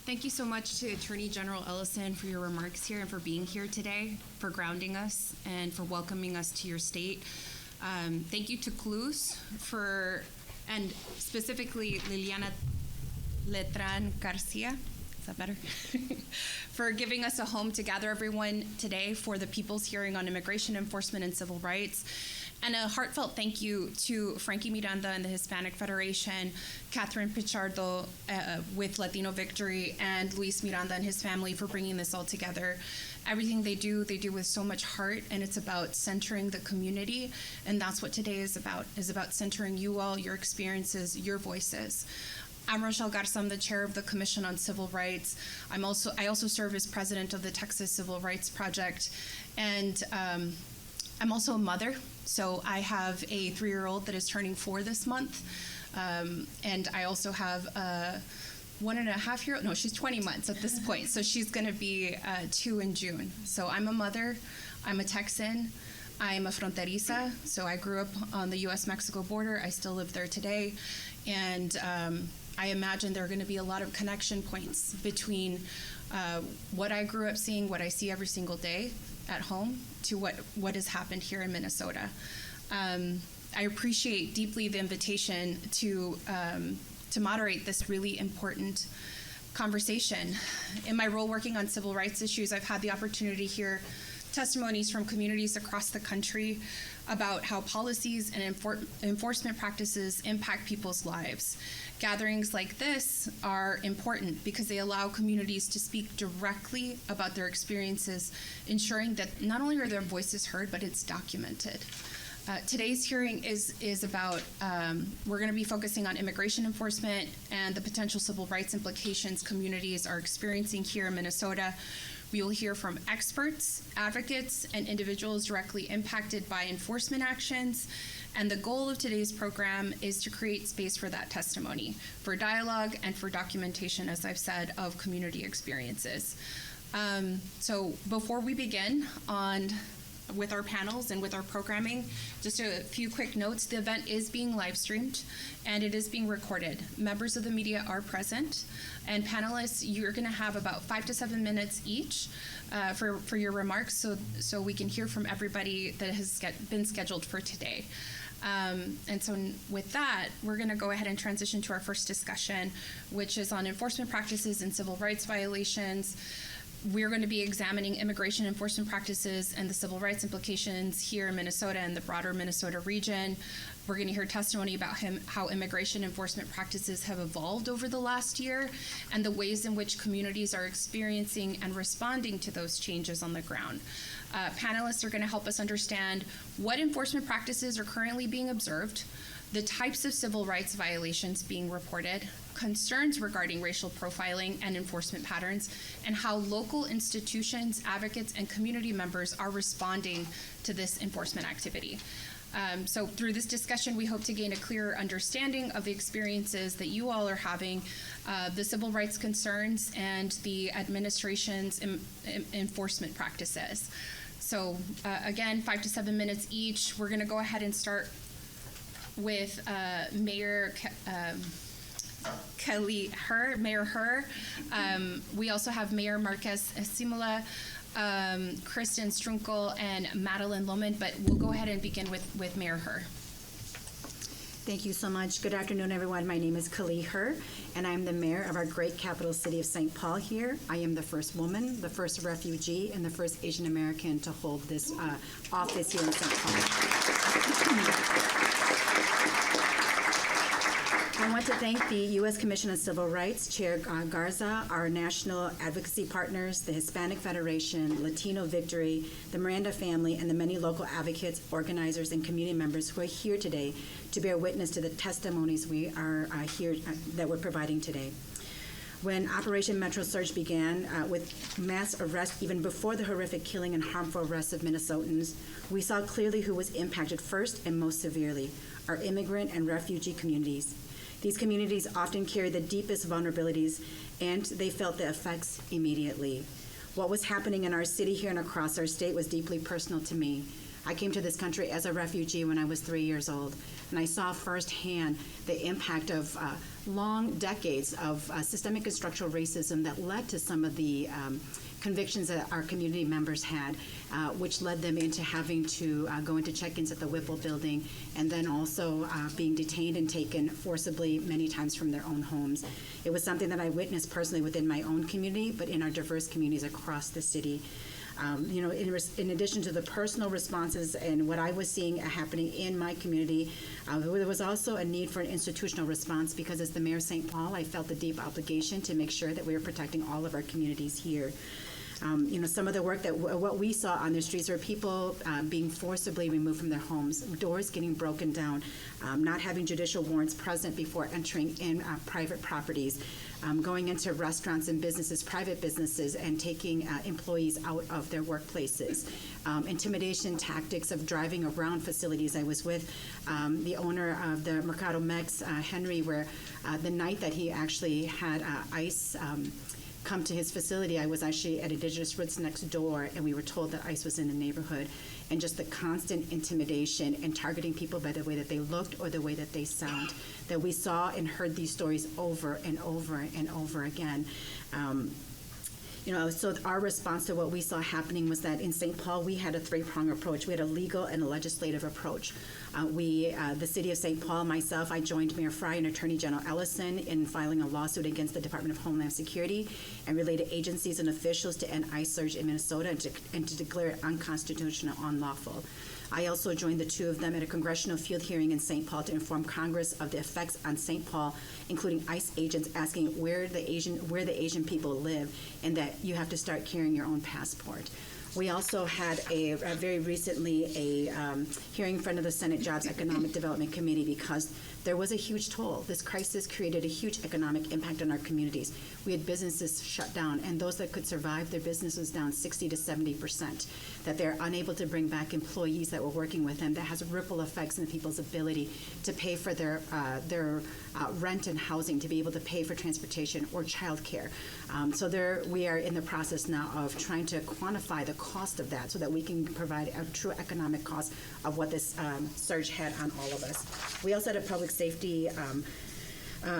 Thank you so much to Attorney General Ellison for your remarks here and for being here today, for grounding us, and for welcoming us to your state. Thank you to Clues and specifically Liliana Letran Garcia, is that better? For giving us a home to gather everyone today for the People's Hearing on Immigration Enforcement and Civil Rights. And a heartfelt thank you to Frankie Miranda and the Hispanic Federation, Catherine Pichardo with Latino Victory, and Luis Miranda and his family for bringing this all together. Everything they do with so much heart, and it's about centering the community, and that's what today is about centering you all, your experiences, your voices. I'm Rochelle Garza, I'm the chair of the Commission on Civil Rights. I also serve as president of the Texas Civil Rights Project, and I'm also a mother. So I have a 3-year-old that is turning 4 this month, and I also have a 1.5-year-old. No, she's 20 months at this point, so she's going to be 2 in June. So I'm a mother. I'm a Texan. I'm a fronteriza, so I grew up on the U.S.-Mexico border. I still live there today, and I imagine there are going to be a lot of connection points between what I grew up seeing, what I see every single day at home, to what has happened here in Minnesota. I appreciate deeply the invitation to moderate this really important conversation. In my role working on civil rights issues, I've had the opportunity to hear testimonies from communities across the country about how policies and enforcement practices impact people's lives. Gatherings like this are important because they allow communities to speak directly about their experiences, ensuring that not only are their voices heard, but it's documented. Today's hearing is about, we're going to be focusing on immigration enforcement and the potential civil rights implications communities are experiencing here in Minnesota. We will hear from experts, advocates, and individuals directly impacted by enforcement actions. And the goal of today's program is to create space for that testimony, for dialogue, and for documentation, as I've said, of community experiences. So before we begin with our panels and with our programming, just a few quick notes. The event is being live streamed and it is being recorded. Members of the media are present, and panelists, you're going to have about 5 to 7 minutes each for your remarks, so we can hear from everybody that has been scheduled for today. And so with that, we're going to go ahead and transition to our first discussion, which is on enforcement practices and civil rights violations. We're going to be examining immigration enforcement practices and the civil rights implications here in Minnesota and the broader Minnesota region. We're going to hear testimony about how immigration enforcement practices have evolved over the last year and the ways in which communities are experiencing and responding to those changes on the ground. Panelists are going to help us understand what enforcement practices are currently being observed, the types of civil rights violations being reported, concerns regarding racial profiling and enforcement patterns, and how local institutions, advocates, and community members are responding to this enforcement activity. So through this discussion, we hope to gain a clearer understanding of the experiences that you all are having, the civil rights concerns, and the administration's enforcement practices. So again, 5 to 7 minutes each. We're going to go ahead and start with Mayor Mayor Herr. We also have Mayor Marquez Simula, Kristen Strunkel, and Madeline Lohman, but we'll go ahead and begin with Mayor Herr. Thank you so much. Good afternoon, everyone. My name is Kali Herr, and I'm the mayor of our great capital city of St. Paul here. I am the first woman, the first refugee, and the first Asian American to hold this office here in St. Paul. I want to thank the U.S. Commission on Civil Rights, Chair Garza, our national advocacy partners, the Hispanic Federation, Latino Victory, the Miranda family, and the many local advocates, organizers, and community members who are here today to bear witness to the testimonies we are here that we're providing today. When Operation Metro Surge began with mass arrests even before the horrific killing and harmful arrests of Minnesotans, we saw clearly who was impacted first and most severely, our immigrant and refugee communities. These communities often carry the deepest vulnerabilities, and they felt the effects immediately. What was happening in our city here and across our state was deeply personal to me. I came to this country as a refugee when I was 3 years old, and I saw firsthand the impact of long decades of systemic and structural racism that led to some of the convictions that our community members had, which led them into having to go into check-ins at the Whipple building, and then also being detained and taken forcibly many times from their own homes. It was something that I witnessed personally within my own community, but in our diverse communities across the city. In addition to the personal responses and what I was seeing happening in my community, there was also a need for an institutional response because as the mayor of St. Paul, I felt the deep obligation to make sure that we were protecting all of our communities here. Some of the work what we saw on the streets were people being forcibly removed from their homes, doors getting broken down, not having judicial warrants present before entering in private properties, going into restaurants and businesses, private businesses, and taking employees out of their workplaces. Intimidation tactics of driving around facilities. I was with the owner of the Mercado Mex, Henry, where the night that he actually had ICE come to his facility, I was actually at Indigenous Roots next door, and we were told that ICE was in the neighborhood. And just the constant intimidation and targeting people by the way that they looked or the way that they sound, that we saw and heard these stories over and over and over again. So our response to what we saw happening was that in St. Paul, we had a three-pronged approach. We had a legal and a legislative approach. The city of St. Paul, myself, I joined Mayor Fry and Attorney General Ellison in filing a lawsuit against the Department of Homeland Security and related agencies and officials to end ICE surge in Minnesota and to declare it unconstitutional, unlawful. I also joined the two of them at a congressional field hearing in St. Paul to inform Congress of the effects on St. Paul, including ICE agents asking where the Asian people live, and that you have to start carrying your own passport. We also had very recently a hearing in front of the Senate Jobs Economic Development Committee because there was a huge toll. This crisis created a huge economic impact on our communities. We had businesses shut down, and those that could survive, their business was down 60 to 70%, that they're unable to bring back employees that were working with them. That has ripple effects in people's ability to pay for their rent and housing, to be able to pay for transportation or childcare. We are in the process now of trying to quantify the cost of that so that we can provide a true economic cost of what this surge had on all of us. We also had a public safety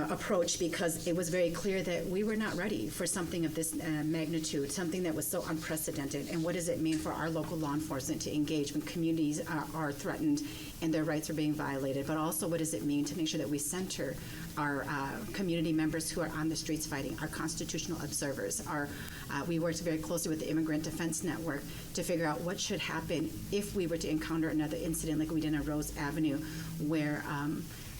approach because it was very clear that we were not ready for something of this magnitude, something that was so unprecedented. And what does it mean for our local law enforcement to engage when communities are threatened and their rights are being violated? But also, what does it mean to make sure that we center our community members who are on the streets fighting, our constitutional observers? We worked very closely with the Immigrant Defense Network to figure out what should happen if we were to encounter another incident like we did on Rose Avenue, where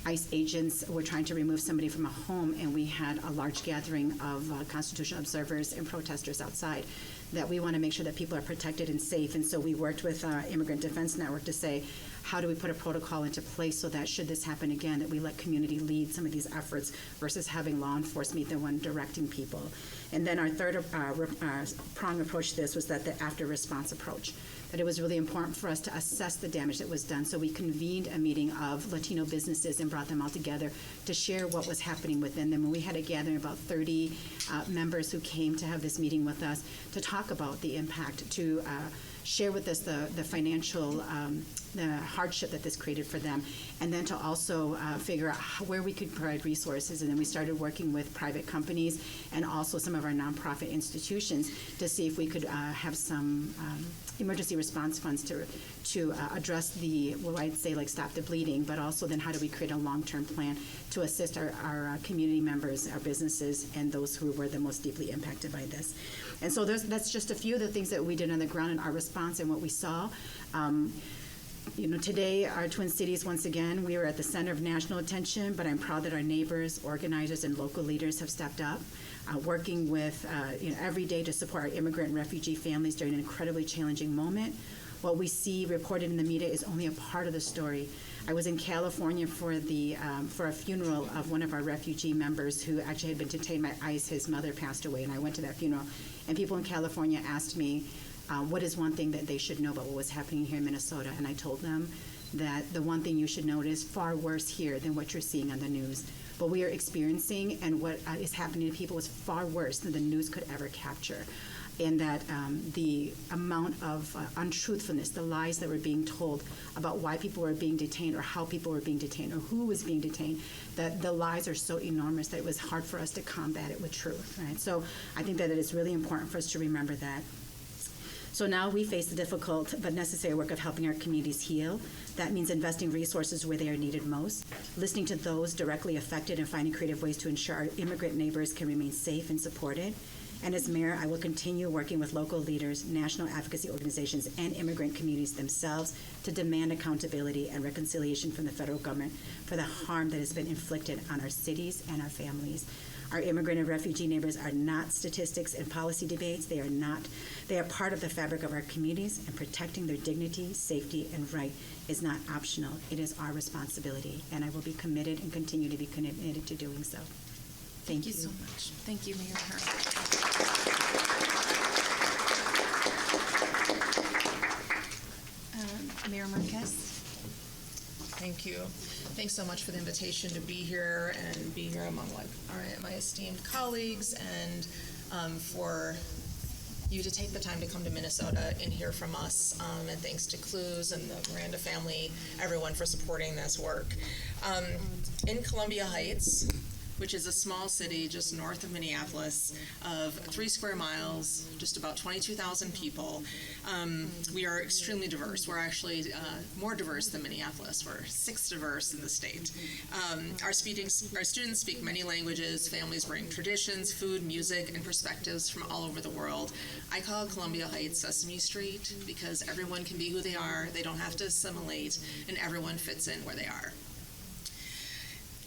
ICE agents were trying to remove somebody from a home, and we had a large gathering of constitutional observers and protesters outside. That we want to make sure that people are protected and safe, and so we worked with Immigrant Defense Network to say, how do we put a protocol into place so that should this happen again, that we let community lead some of these efforts versus having law enforcement be the one directing people. And then our third prong approach to this was that the after response approach, that it was really important for us to assess the damage that was done. So we convened a meeting of Latino businesses and brought them all together to share what was happening within them. And we had a gathering of about 30 members who came to have this meeting with us to talk about the impact, to share with us the financial the hardship that this created for them, and then to also figure out where we could provide resources. And then we started working with private companies and also some of our nonprofit institutions to see if we could have some emergency response funds to address what I'd say, like, stop the bleeding, but also then how do we create a long-term plan to assist our community members, our businesses, and those who were the most deeply impacted by this. And so that's just a few of the things that we did on the ground in our response and what we saw. Today, our Twin Cities, once again, we are at the center of national attention, but I'm proud that our neighbors, organizers, and local leaders have stepped up, working with, every day to support our immigrant and refugee families during an incredibly challenging moment. What we see reported in the media is only a part of the story. I was in California for a funeral of one of our refugee members who actually had been detained by ICE. His mother passed away, and I went to that funeral. And people in California asked me, what is one thing that they should know about what was happening here in Minnesota? And I told them that the one thing you should know is far worse here than what you're seeing on the news. What we are experiencing and what is happening to people is far worse than the news could ever capture. and that the amount of untruthfulness, the lies that were being told about why people were being detained or how people were being detained or who was being detained, that the lies are so enormous that it was hard for us to combat it with truth, right? So I think that it is really important for us to remember that. So now we face the difficult but necessary work of helping our communities heal. That means investing resources where they are needed most, listening to those directly affected and finding creative ways to ensure our immigrant neighbors can remain safe and supported. And as mayor, I will continue working with local leaders, national advocacy organizations, and immigrant communities themselves to demand accountability and reconciliation from the federal government for the harm that has been inflicted on our cities and our families. Our immigrant and refugee neighbors are not statistics and policy debates. They are not. They are part of the fabric of our communities, and protecting their dignity, safety, and right is not optional. It is our responsibility, and I will be committed and continue to be committed to doing so. Thank you so much. Thank you, Mayor Hart. Mayor Marquez. Thank you. Thanks so much for the invitation to be here and be here among my esteemed colleagues, and for you to take the time to come to Minnesota and hear from us. And thanks to Clues and the Miranda family, everyone, for supporting this work. In Columbia Heights, which is a small city just north of Minneapolis of 3 square miles, just about 22,000 people. We are extremely diverse. We're actually more diverse than Minneapolis. We're 6th diverse in the state. Our students speak many languages. Families bring traditions, food, music, and perspectives from all over the world. I call Columbia Heights Sesame Street because everyone can be who they are. They don't have to assimilate, and everyone fits in where they are.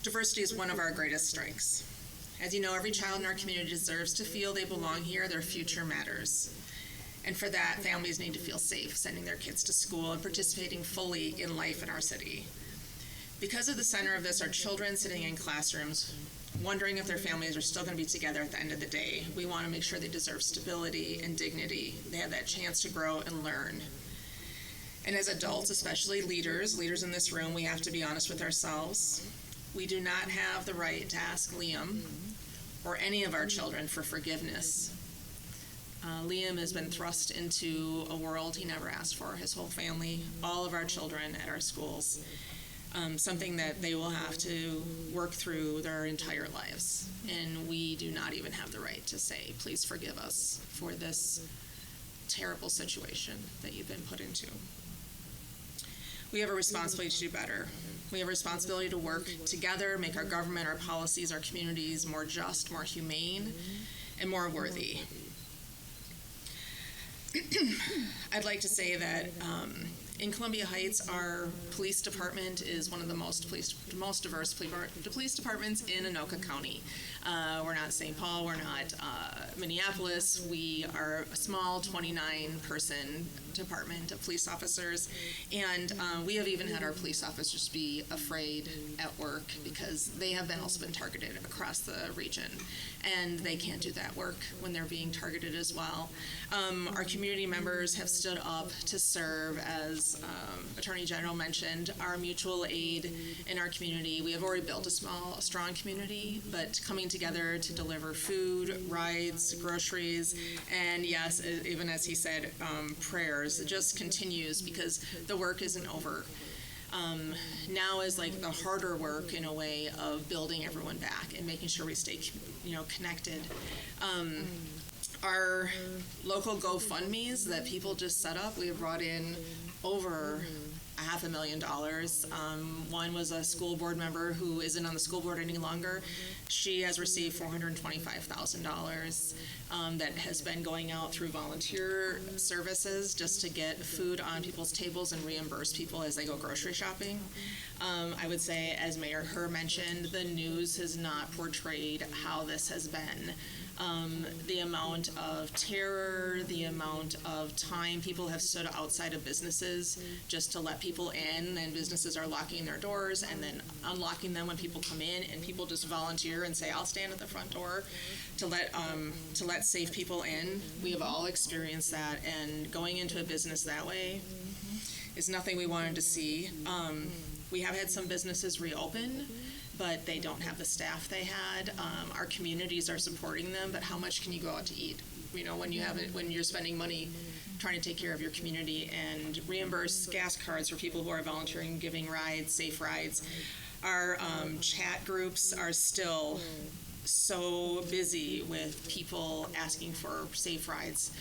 Diversity is one of our greatest strengths. As you know, every child in our community deserves to feel they belong here, their future matters. And for that, families need to feel safe sending their kids to school and participating fully in life in our city. Because at the center of this are children sitting in classrooms, wondering if their families are still going to be together at the end of the day. We want to make sure they deserve stability and dignity. They have that chance to grow and learn. And as adults, especially leaders in this room, we have to be honest with ourselves. We do not have the right to ask Liam or any of our children for forgiveness. Liam has been thrust into a world he never asked for, his whole family, all of our children at our schools, something that they will have to work through their entire lives. And we do not even have the right to say, please forgive us for this terrible situation that you've been put into. We have a responsibility to do better. We have a responsibility to work together, make our government, our policies, our communities more just, more humane, and more worthy. I'd like to say that in Columbia Heights, our police department is one of the most diverse police departments in Anoka County. We're not St. Paul, we're not Minneapolis. We are a small 29-person department of police officers, and we have even had our police officers be afraid at work because they have also been targeted across the region, and they can't do that work when they're being targeted as well. Our community members have stood up to serve, as Attorney General mentioned, our mutual aid in our community. We have already built a strong community, but coming together to deliver food, rides, groceries, and yes, even as he said, prayers. It just continues because the work isn't over. Now is like the harder work in a way of building everyone back and making sure we stay, connected. Our local GoFundMes that people just set up, we have brought in over $500,000. One was a school board member who isn't on the school board any longer. She has received $425,000 that has been going out through volunteer services just to get food on people's tables and reimburse people as they go grocery shopping. I would say, as Mayor Herr mentioned, the news has not portrayed how this has been. The amount of terror, the amount of time people have stood outside of businesses just to let people in, and businesses are locking their doors and then unlocking them when people come in, and people just volunteer and say, I'll stand at the front door to let safe people in. We have all experienced that, and going into a business that way is nothing we wanted to see. We have had some businesses reopen, but they don't have the staff they had. Our communities are supporting them, but how much can you go out to eat? You know, when you're spending money trying to take care of your community and reimburse gas cards for people who are volunteering, giving rides, safe rides. Our chat groups are still so busy with people asking for safe rides,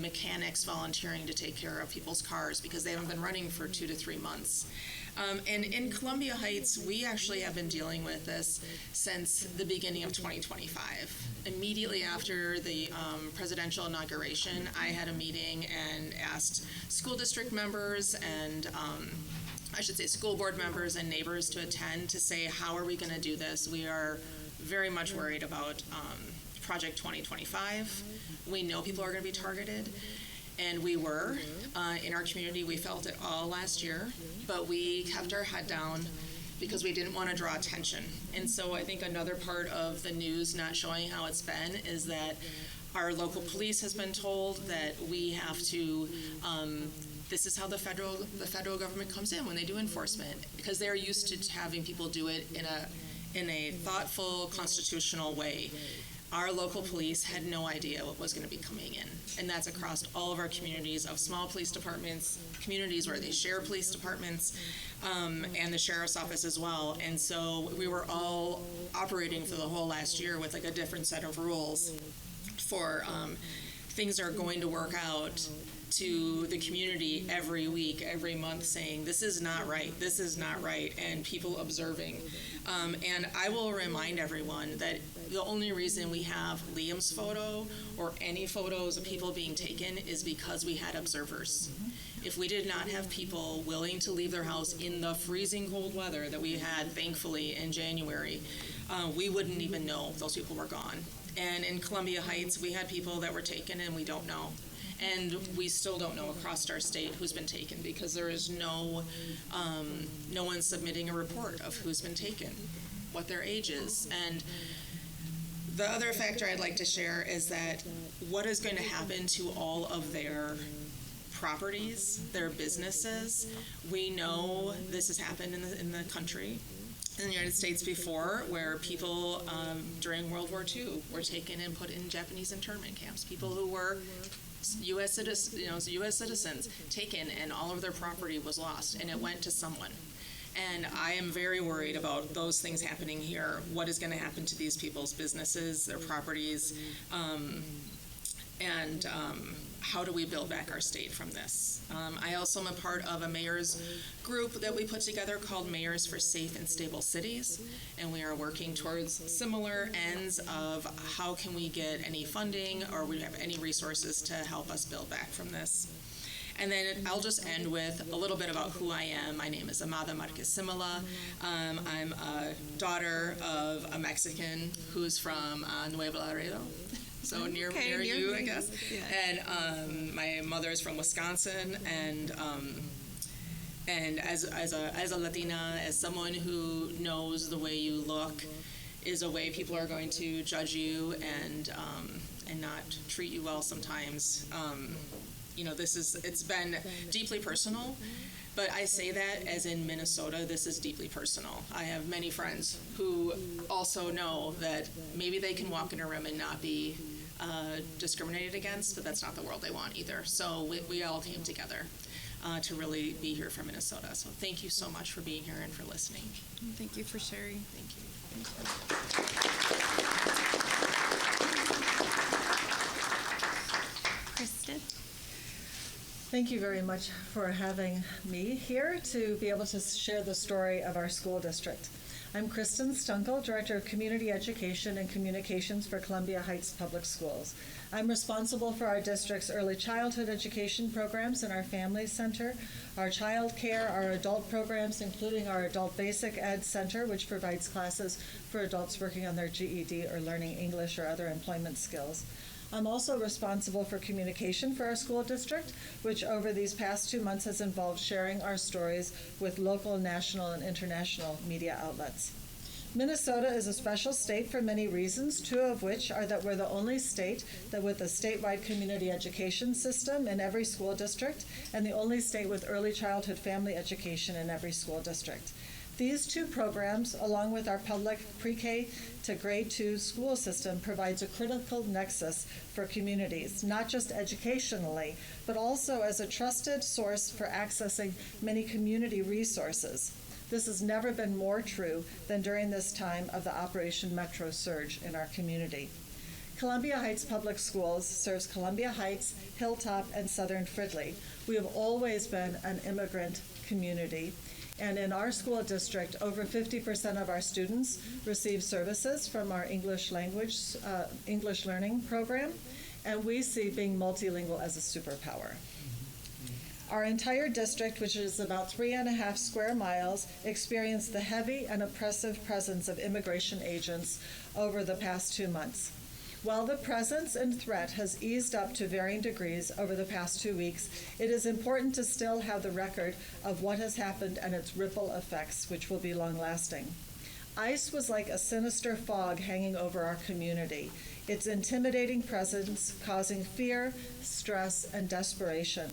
mechanics volunteering to take care of people's cars because they haven't been running for 2 to 3 months. And in Columbia Heights, we actually have been dealing with this since the beginning of 2025. Immediately after the presidential inauguration, I had a meeting and asked school district members and school board members and neighbors to attend to say, how are we going to do this? We are very much worried about Project 2025. We know people are going to be targeted. And we were. In our community, we felt it all last year, but we kept our head down because we didn't want to draw attention. And so I think another part of the news not showing how it's been is that our local police has been told that we have to, this is how the federal government comes in when they do enforcement, because they're used to having people do it in a thoughtful, constitutional way. Our local police had no idea what was going to be coming in, and that's across all of our communities of small police departments, communities where they share police departments, and the sheriff's office as well. And so we were all operating for the whole last year with like a different set of rules for things are going to work out to the community every week, every month, saying this is not right, and people observing. And I will remind everyone that the only reason we have Liam's photo or any photos of people being taken is because we had observers. If we did not have people willing to leave their house in the freezing cold weather that we had, thankfully, in January, we wouldn't even know those people were gone. And in Columbia Heights, we had people that were taken and we don't know. And we still don't know across our state who's been taken because there is no one submitting a report of who's been taken, what their age is. And the other factor I'd like to share is that what is going to happen to all of their properties, their businesses. We know this has happened in the country, in the United States before, where people during World War II were taken and put in Japanese internment camps. People who were U.S. citizens taken, and all of their property was lost, and it went to someone. And I am very worried about those things happening here. What is going to happen to these people's businesses, their properties, and how do we build back our state from this? I also am a part of a mayor's group that we put together called Mayors for Safe and Stable Cities, and we are working towards similar ends of how can we get any funding or we have any resources to help us build back from this. And then I'll just end with a little bit about who I am. My name is Amada Marquez Simila. I'm a daughter of a Mexican who's from Nuevo Laredo. So near you, I guess. Yeah. And my mother is from Wisconsin, and as a Latina, as someone who knows the way you look is a way people are going to judge you and not treat you well sometimes. It's been deeply personal. But I say that as in Minnesota, this is deeply personal. I have many friends who also know that maybe they can walk in a room and not be discriminated against, but that's not the world they want either. So we all came together to really be here for Minnesota. So thank you so much for being here and for listening. Thank you for sharing. Thank you. Kristen? Thank you very much for having me here to be able to share the story of our school district. I'm Kristen Stunkel, Director of Community Education and Communications for Columbia Heights Public Schools. I'm responsible for our district's early childhood education programs and our Family Center, our child care, our adult programs, including our Adult Basic Ed Center, which provides classes for adults working on their GED or learning English or other employment skills. I'm also responsible for communication for our school district, which over these past 2 months has involved sharing our stories with local, national, and international media outlets. Minnesota is a special state for many reasons, 2 of which are that we're the only state that with a statewide community education system in every school district, and the only state with early childhood family education in every school district. These two programs, along with our public pre-K to grade 2 school system, provides a critical nexus for communities, not just educationally, but also as a trusted source for accessing many community resources. This has never been more true than during this time of the Operation Metro surge in our community. Columbia Heights Public Schools serves Columbia Heights, Hilltop, and Southern Fridley. We have always been an immigrant community, and in our school district, over 50% of our students receive services from our English learning program, and we see being multilingual as a superpower. Our entire district, which is about 3.5 square miles, experienced the heavy and oppressive presence of immigration agents over the past 2 months. While the presence and threat has eased up to varying degrees over the past 2 weeks, it is important to still have the record of what has happened and its ripple effects, which will be long-lasting. ICE was like a sinister fog hanging over our community, its intimidating presence causing fear, stress, and desperation.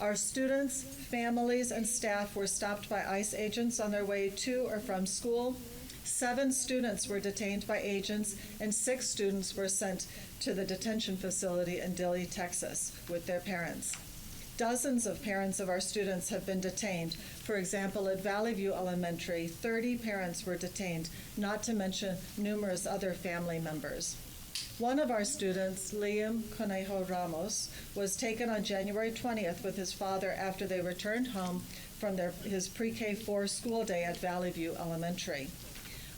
Our students, families, and staff were stopped by ICE agents on their way to or from school. 7 students were detained by agents, and 6 students were sent to the detention facility in Dilley, Texas, with their parents. Dozens of parents of our students have been detained. For example, at Valley View Elementary, 30 parents were detained, not to mention numerous other family members. One of our students, Liam Conejo Ramos, was taken on January 20th with his father after they returned home from his pre-K 4 school day at Valley View Elementary.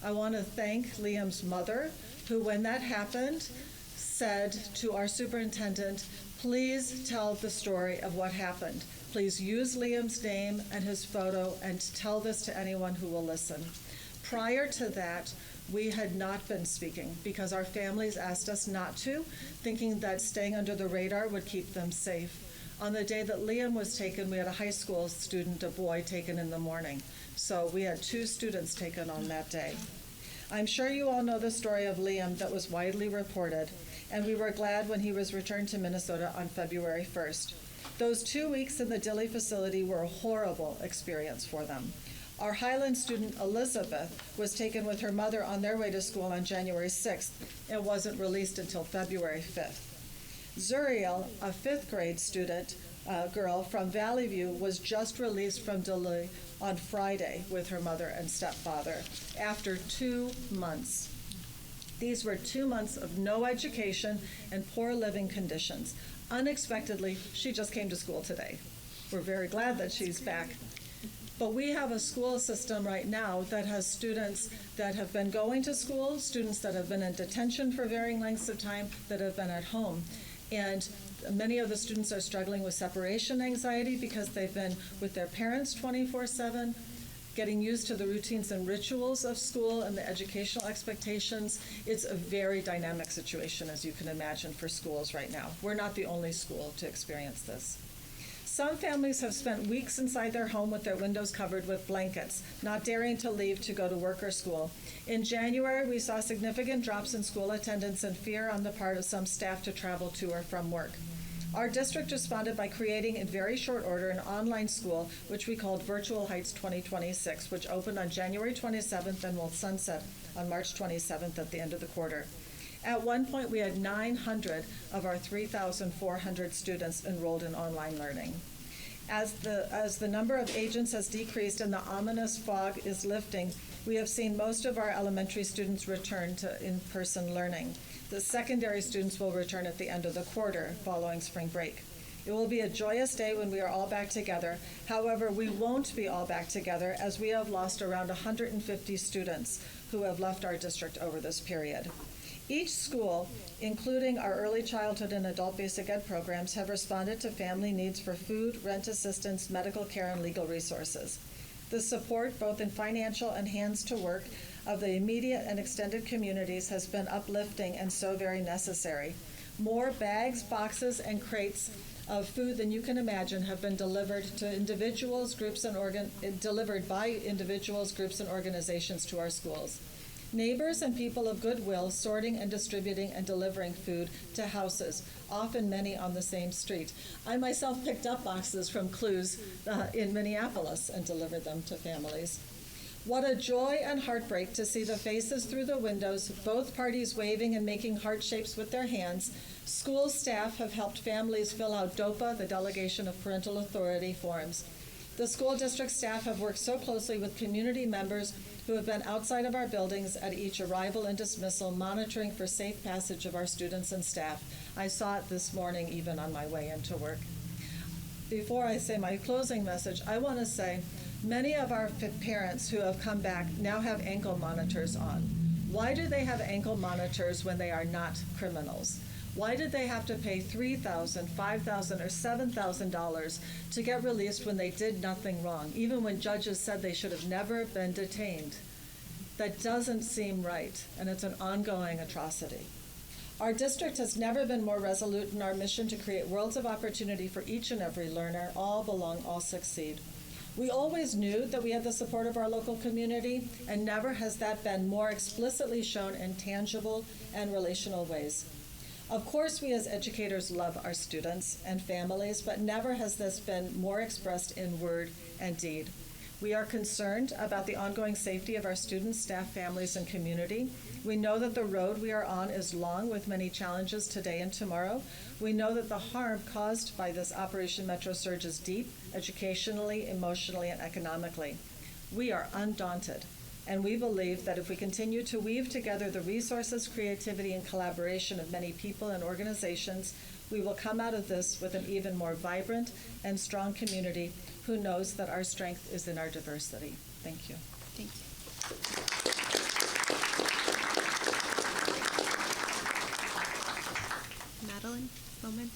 I want to thank Liam's mother, who, when that happened, said to our superintendent, please tell the story of what happened. Please use Liam's name and his photo and tell this to anyone who will listen. Prior to that, we had not been speaking because our families asked us not to, thinking that staying under the radar would keep them safe. On the day that Liam was taken, we had a high school student, a boy, taken in the morning. So we had 2 students taken on that day. I'm sure you all know the story of Liam that was widely reported, and we were glad when he was returned to Minnesota on February 1st. Those 2 weeks in the Dilley facility were a horrible experience for them. Our Highland student, Elizabeth, was taken with her mother on their way to school on January 6th and wasn't released until February 5th. Zuriel, a 5th grade student, girl from Valley View, was just released from Dilley on Friday with her mother and stepfather after 2 months. These were 2 months of no education and poor living conditions. Unexpectedly, she just came to school today. We're very glad that she's back. But we have a school system right now that has students that have been going to school, students that have been in detention for varying lengths of time, that have been at home. And many of the students are struggling with separation anxiety because they've been with their parents 24/7, getting used to the routines and rituals of school and the educational expectations. It's a very dynamic situation, as you can imagine, for schools right now. We're not the only school to experience this. Some families have spent weeks inside their home with their windows covered with blankets, not daring to leave to go to work or school. In January, we saw significant drops in school attendance and fear on the part of some staff to travel to or from work. Our district responded by creating in very short order an online school, which we called Virtual Heights 2026, which opened on January 27th and will sunset on March 27th at the end of the quarter. At one point, we had 900 of our 3,400 students enrolled in online learning. As the number of agents has decreased and the ominous fog is lifting, we have seen most of our elementary students return to in-person learning. The secondary students will return at the end of the quarter following spring break. It will be a joyous day when we are all back together. However, we won't be all back together as we have lost around 150 students who have left our district over this period. Each school, including our early childhood and adult basic ed programs, have responded to family needs for food, rent assistance, medical care, and legal resources. The support, both in financial and hands to work, of the immediate and extended communities has been uplifting and so very necessary. More bags, boxes, and crates of food than you can imagine have been delivered to individuals, delivered by individuals, groups, and organizations to our schools. Neighbors and people of goodwill sorting and distributing and delivering food to houses, often many on the same street. I myself picked up boxes from Clues in Minneapolis and delivered them to families. What a joy and heartbreak to see the faces through the windows, both parties waving and making heart shapes with their hands. School staff have helped families fill out DOPA, the Delegation of Parental Authority forms. The school district staff have worked so closely with community members who have been outside of our buildings at each arrival and dismissal, monitoring for safe passage of our students and staff. I saw it this morning even on my way into work. Before I say my closing message, I want to say many of our parents who have come back now have ankle monitors on. Why do they have ankle monitors when they are not criminals? Why did they have to pay $3,000, $5,000, or $7,000 to get released when they did nothing wrong, even when judges said they should have never been detained? That doesn't seem right, and it's an ongoing atrocity. Our district has never been more resolute in our mission to create worlds of opportunity for each and every learner. All belong, all succeed. We always knew that we had the support of our local community, and never has that been more explicitly shown in tangible and relational ways. Of course, we as educators love our students and families, but never has this been more expressed in word and deed. We are concerned about the ongoing safety of our students, staff, families, and community. We know that the road we are on is long with many challenges today and tomorrow. We know that the harm caused by this Operation Metro Surge is deep, educationally, emotionally, and economically. We are undaunted, and we believe that if we continue to weave together the resources, creativity, and collaboration of many people and organizations, we will come out of this with an even more vibrant and strong community who knows that our strength is in our diversity. Thank you. Thank you. Madeline Bowman.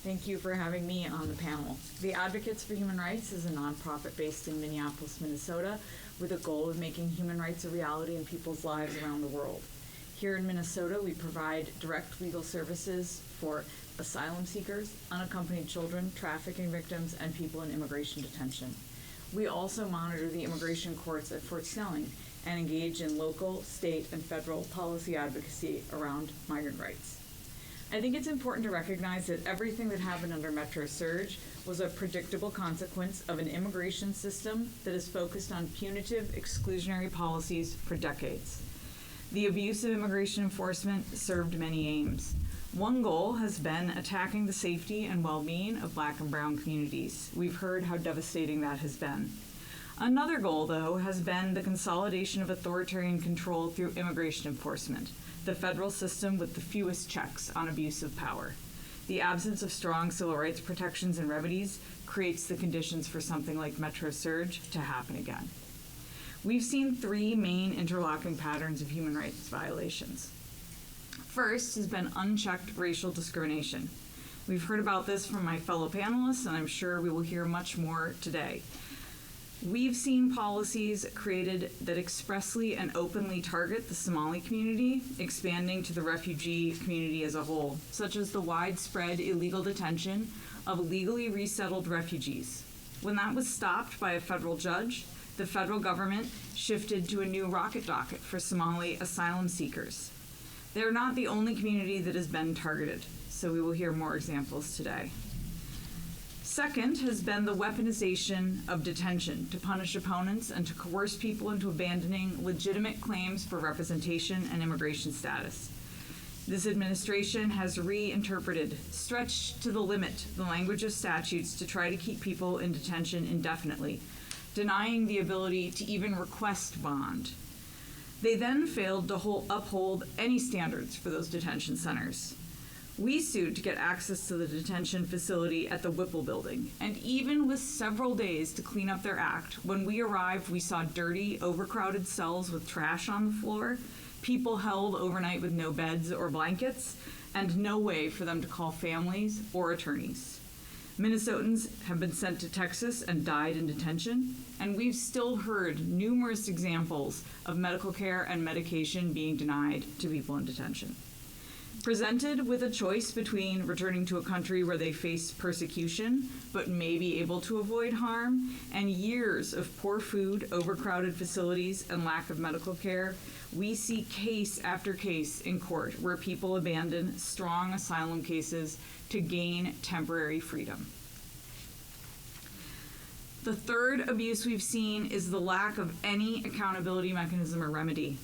Thank you for having me on the panel. The Advocates for Human Rights is a nonprofit based in Minneapolis, Minnesota, with a goal of making human rights a reality in people's lives around the world. Here in Minnesota, we provide direct legal services for asylum seekers, unaccompanied children, trafficking victims, and people in immigration detention. We also monitor the immigration courts at Fort Snelling and engage in local, state, and federal policy advocacy around migrant rights. I think it's important to recognize that everything that happened under Metro Surge was a predictable consequence of an immigration system that is focused on punitive, exclusionary policies for decades. The abuse of immigration enforcement served many aims. One goal has been attacking the safety and well-being of Black and Brown communities. We've heard how devastating that has been. Another goal, though, has been the consolidation of authoritarian control through immigration enforcement, the federal system with the fewest checks on abuse of power. The absence of strong civil rights protections and remedies creates the conditions for something like Metro Surge to happen again. We've seen three main interlocking patterns of human rights violations. First has been unchecked racial discrimination. We've heard about this from my fellow panelists, and I'm sure we will hear much more today. We've seen policies created that expressly and openly target the Somali community, expanding to the refugee community as a whole, such as the widespread illegal detention of legally resettled refugees. When that was stopped by a federal judge, the federal government shifted to a new rocket docket for Somali asylum seekers. They're not the only community that has been targeted, so we will hear more examples today. Second has been the weaponization of detention to punish opponents and to coerce people into abandoning legitimate claims for representation and immigration status. This administration has reinterpreted, stretched to the limit, the language of statutes to try to keep people in detention indefinitely, denying the ability to even request bond. They then failed to uphold any standards for those detention centers. We sued to get access to the detention facility at the Whipple building, and even with several days to clean up their act, when we arrived, we saw dirty, overcrowded cells with trash on the floor, people held overnight with no beds or blankets, and no way for them to call families or attorneys. Minnesotans have been sent to Texas and died in detention, and we've still heard numerous examples of medical care and medication being denied to people in detention. Presented with a choice between returning to a country where they face persecution but may be able to avoid harm, and years of poor food, overcrowded facilities, and lack of medical care, we see case after case in court where people abandon strong asylum cases to gain temporary freedom. The third abuse we've seen is the lack of any accountability mechanism or remedy.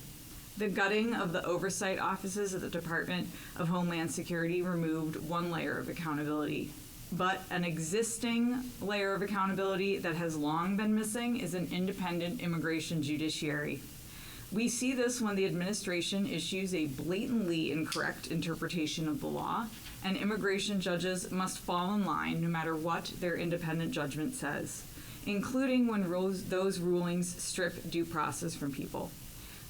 The gutting of the oversight offices at the Department of Homeland Security removed one layer of accountability. But an existing layer of accountability that has long been missing is an independent immigration judiciary. We see this when the administration issues a blatantly incorrect interpretation of the law, and immigration judges must fall in line no matter what their independent judgment says, including when those rulings strip due process from people.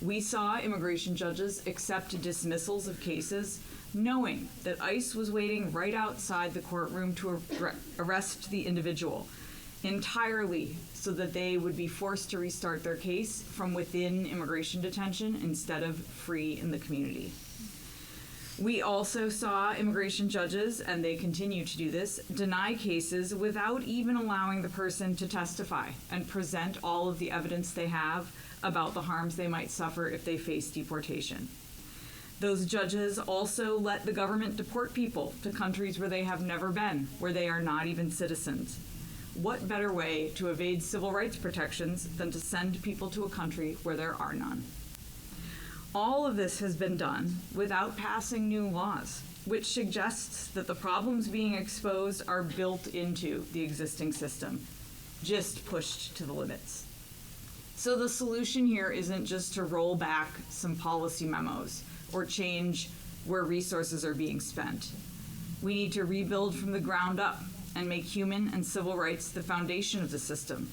We saw immigration judges accept dismissals of cases knowing that ICE was waiting right outside the courtroom to arrest the individual entirely so that they would be forced to restart their case from within immigration detention instead of free in the community. We also saw immigration judges, and they continue to do this, deny cases without even allowing the person to testify and present all of the evidence they have about the harms they might suffer if they face deportation. Those judges also let the government deport people to countries where they have never been, where they are not even citizens. What better way to evade civil rights protections than to send people to a country where there are none? All of this has been done without passing new laws, which suggests that the problems being exposed are built into the existing system, just pushed to the limits. So the solution here isn't just to roll back some policy memos or change where resources are being spent. We need to rebuild from the ground up and make human and civil rights the foundation of the system,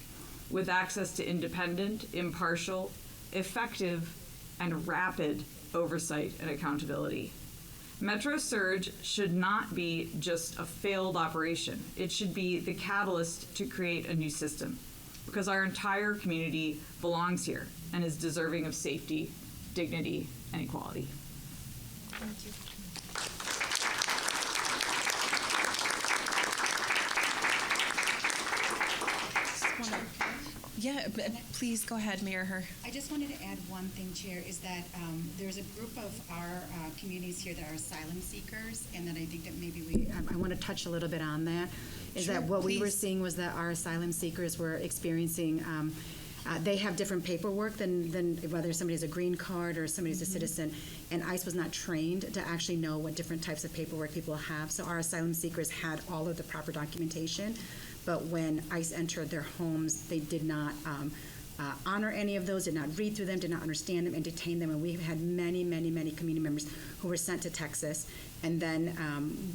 with access to independent, impartial, effective, and rapid oversight and accountability. Metro Surge should not be just a failed operation. It should be the catalyst to create a new system, because our entire community belongs here and is deserving of safety, dignity, and equality. Thank you. Yeah, please go ahead, Mayor Herr. I just wanted to add one thing, Chair, is that there's a group of our communities here that are asylum seekers, and that I think that maybe I want to touch a little bit on that, is Sure, that what we were please. seeing was that our asylum seekers were experiencing, they have different paperwork than whether somebody's a green card or somebody's a citizen, and ICE was not trained to actually know what different types of paperwork people have, so our asylum seekers had all of the proper documentation. But when ICE entered their homes, they did not honor any of those, did not read through them, did not understand them, and detain them. And we've had many, many, many community members who were sent to Texas. And then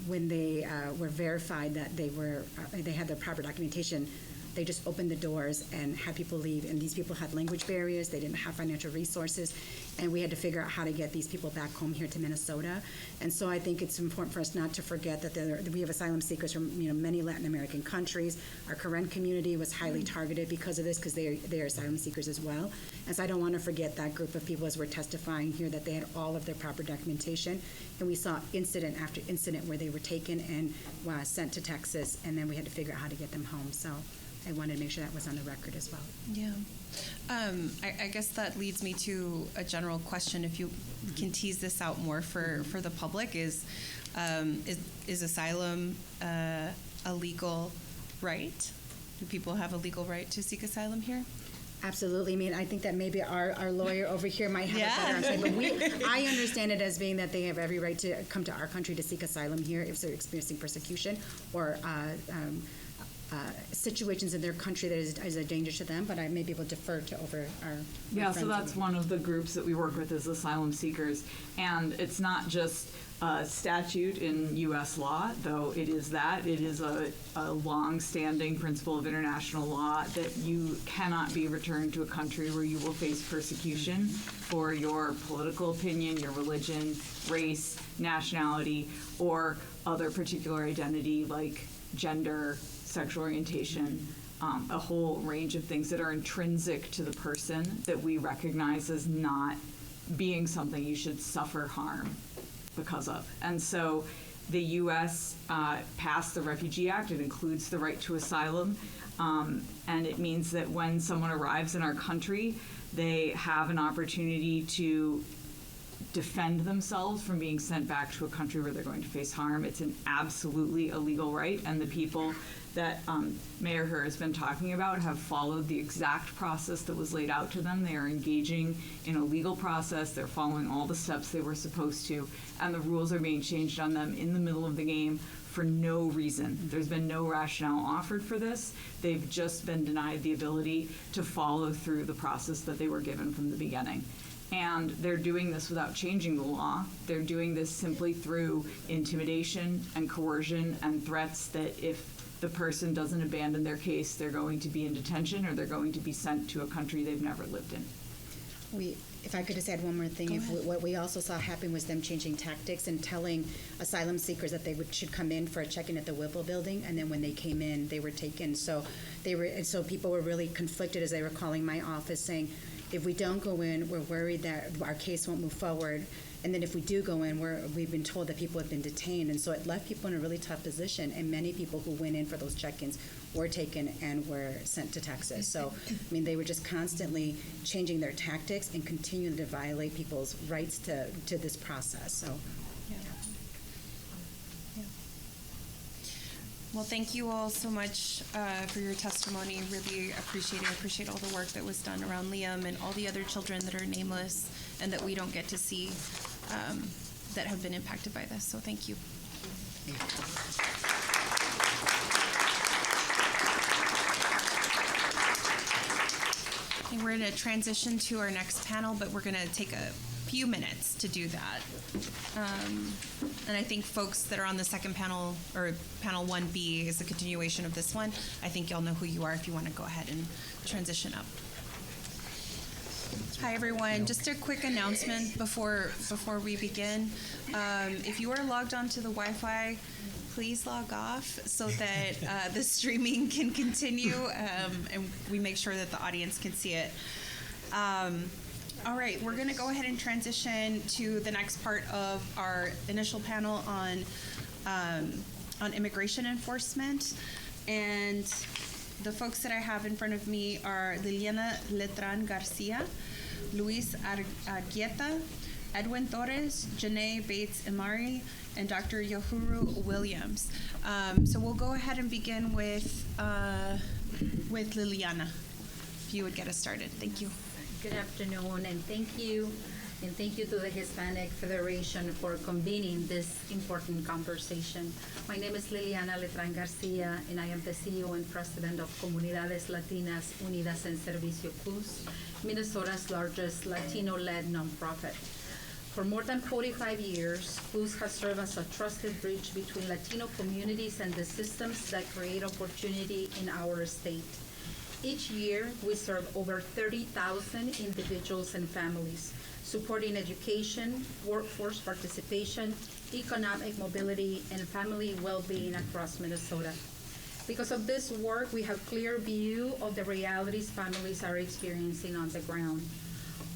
when they were verified that they had the proper documentation, they just opened the doors and had people leave. And these people had language barriers. They didn't have financial resources. And we had to figure out how to get these people back home here to Minnesota. And so I think it's important for us not to forget that we have asylum seekers from many Latin American countries. Our Karen community was highly targeted because of this, because they are asylum seekers as well. And so I don't want to forget that group of people as we're testifying here, that they had all of their proper documentation. And we saw incident after incident where they were taken and sent to Texas, and then we had to figure out how to get them home. So I wanted to make sure that was on the record as well. Yeah. I guess that leads me to a general question, if you can tease this out more for the public, is asylum a legal right? Do people have a legal right to seek asylum here? Absolutely. I mean, I think that maybe our lawyer over here might have a better understanding, but I understand it as being that they have every right to come to our country to seek asylum here if they're experiencing persecution or situations in their country that is a danger to them, but I may be able to defer to over our Yeah, friends so that's over one of the groups that we work with is asylum seekers. And it's not just a statute in U.S. law, though it is that. It is a long-standing principle of international law that you cannot be returned to a country where you will face persecution for your political opinion, your religion, race, nationality, or other particular identity like gender, sexual orientation, a whole range of things that are intrinsic to the person that we recognize as not being something you should suffer harm because of. And so the U.S. Passed the Refugee Act. It includes the right to asylum, and it means that when someone arrives in our country, they have an opportunity to defend themselves from being sent back to a country where they're going to face harm. It's an absolutely illegal right, and the people that Mayor Herr has been talking about have followed the exact process that was laid out to them. They are engaging in a legal process. They're following all the steps they were supposed to, and the rules are being changed on them in the middle of the game for no reason. There's been no rationale offered for this. They've just been denied the ability to follow through the process that they were given from the beginning. And they're doing this without changing the law. They're doing this simply through intimidation and coercion and threats that if the person doesn't abandon their case, they're going to be in detention or they're going to be sent to a country they've never lived in. If I could just add one more thing, what we also saw happen was them changing tactics and telling asylum seekers that they should come in for a check-in at the Whipple building, and then when they came in, they were taken. So people were really conflicted as they were calling my office saying, if we don't go in, we're worried that our case won't move forward. And then if we do go in, we've been told that people have been detained. And so it left people in a really tough position. And many people who went in for those check-ins were taken and were sent to Texas. So, I mean, they were just constantly changing their tactics and continuing to violate people's rights to this process. So, Well, thank you all so much for your testimony. Really appreciate it. I appreciate all the work that was done around Liam and all the other children that are nameless and that we don't get to see that have been impacted by this. So thank you. And we're going to transition to our next panel, but we're going to take a few minutes to do that. And I think folks that are on the second panel, or panel 1B is a continuation of this one. I think y'all know who you are if you want to go ahead and transition up. Hi, everyone. Just a quick announcement before we begin. If you are logged onto the Wi-Fi, please log off so that the streaming can continue and we make sure that the audience can see it. All right, we're going to go ahead and transition to the next part of our initial panel on immigration enforcement. And the folks that I have in front of me are Liliana Letran Garcia, Luis Argueta, Edwin Torres, Janae Bates-Imari, and Dr. Yohuru Williams. So we'll go ahead and begin with Liliana, if you would get us started. Thank you. Good afternoon, and thank you to the Hispanic Federation for convening this important conversation. My name is Liliana Letran Garcia, and I am the CEO and President of Comunidades Latinas Unidas en Servicio CLUS, Minnesota's largest Latino-led nonprofit. For more than 45 years, CLUS has served as a trusted bridge between Latino communities and the systems that create opportunity in our state. Each year, we serve over 30,000 individuals and families, supporting education, workforce participation, economic mobility, and family well-being across Minnesota. Because of this work, we have a clear view of the realities families are experiencing on the ground.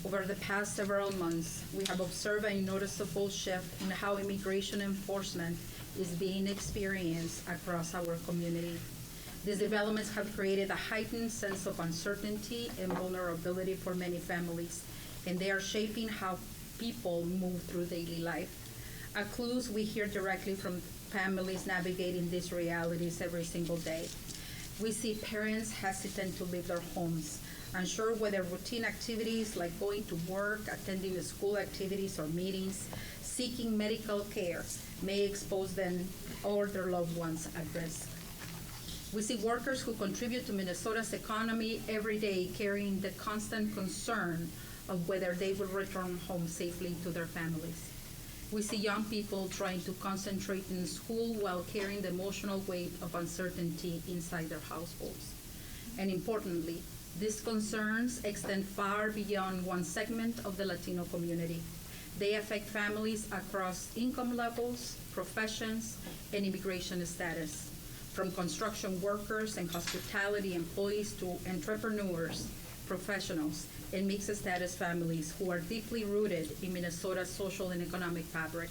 Over the past several months, we have observed a noticeable shift in how immigration enforcement is being experienced across our community. These developments have created a heightened sense of uncertainty and vulnerability for many families, and they are shaping how people move through daily life. At CLUS, we hear directly from families navigating these realities every single day. We see parents hesitant to leave their homes, unsure whether routine activities like going to work, attending the school activities or meetings, seeking medical care may expose them or their loved ones at risk. We see workers who contribute to Minnesota's economy every day carrying the constant concern of whether they will return home safely to their families. We see young people trying to concentrate in school while carrying the emotional weight of uncertainty inside their households. And importantly, these concerns extend far beyond one segment of the Latino community. They affect families across income levels, professions, and immigration status. From construction workers and hospitality employees to entrepreneurs, professionals, and mixed status families who are deeply rooted in Minnesota's social and economic fabric.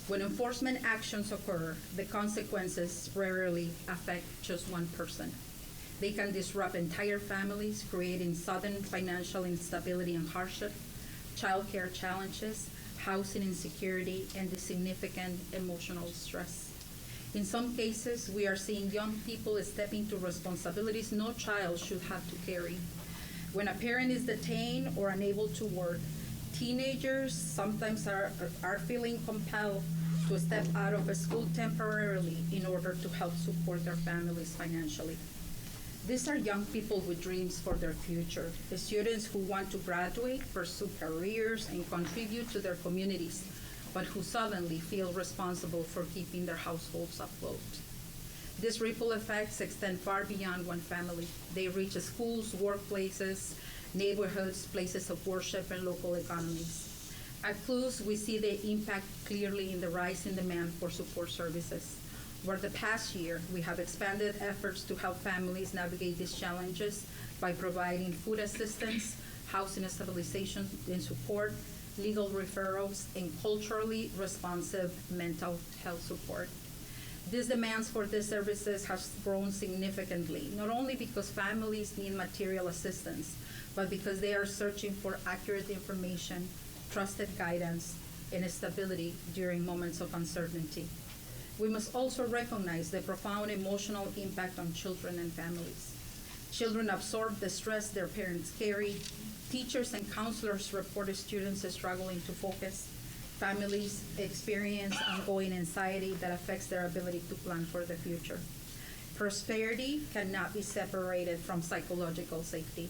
When enforcement actions occur, the consequences rarely affect just one person. They can disrupt entire families, creating sudden financial instability and hardship, childcare challenges, housing insecurity, and the significant emotional stress. In some cases, we are seeing young people step into responsibilities no child should have to carry. When a parent is detained or unable to work, teenagers sometimes are feeling compelled to step out of school temporarily in order to help support their families financially. These are young people with dreams for their future, the students who want to graduate, pursue careers, and contribute to their communities, but who suddenly feel responsible for keeping their households afloat. These ripple effects extend far beyond one family. They reach schools, workplaces, neighborhoods, places of worship, and local economies. At CLUS, we see the impact clearly in the rise in demand for support services. Over the past year, we have expanded efforts to help families navigate these challenges by providing food assistance, housing stabilization and support, legal referrals, and culturally responsive mental health support. These demands for these services have grown significantly, not only because families need material assistance, but because they are searching for accurate information, trusted guidance, and stability during moments of uncertainty. We must also recognize the profound emotional impact on children and families. Children absorb the stress their parents carry. Teachers and counselors report students struggling to focus. Families experience ongoing anxiety that affects their ability to plan for the future. Prosperity cannot be separated from psychological safety.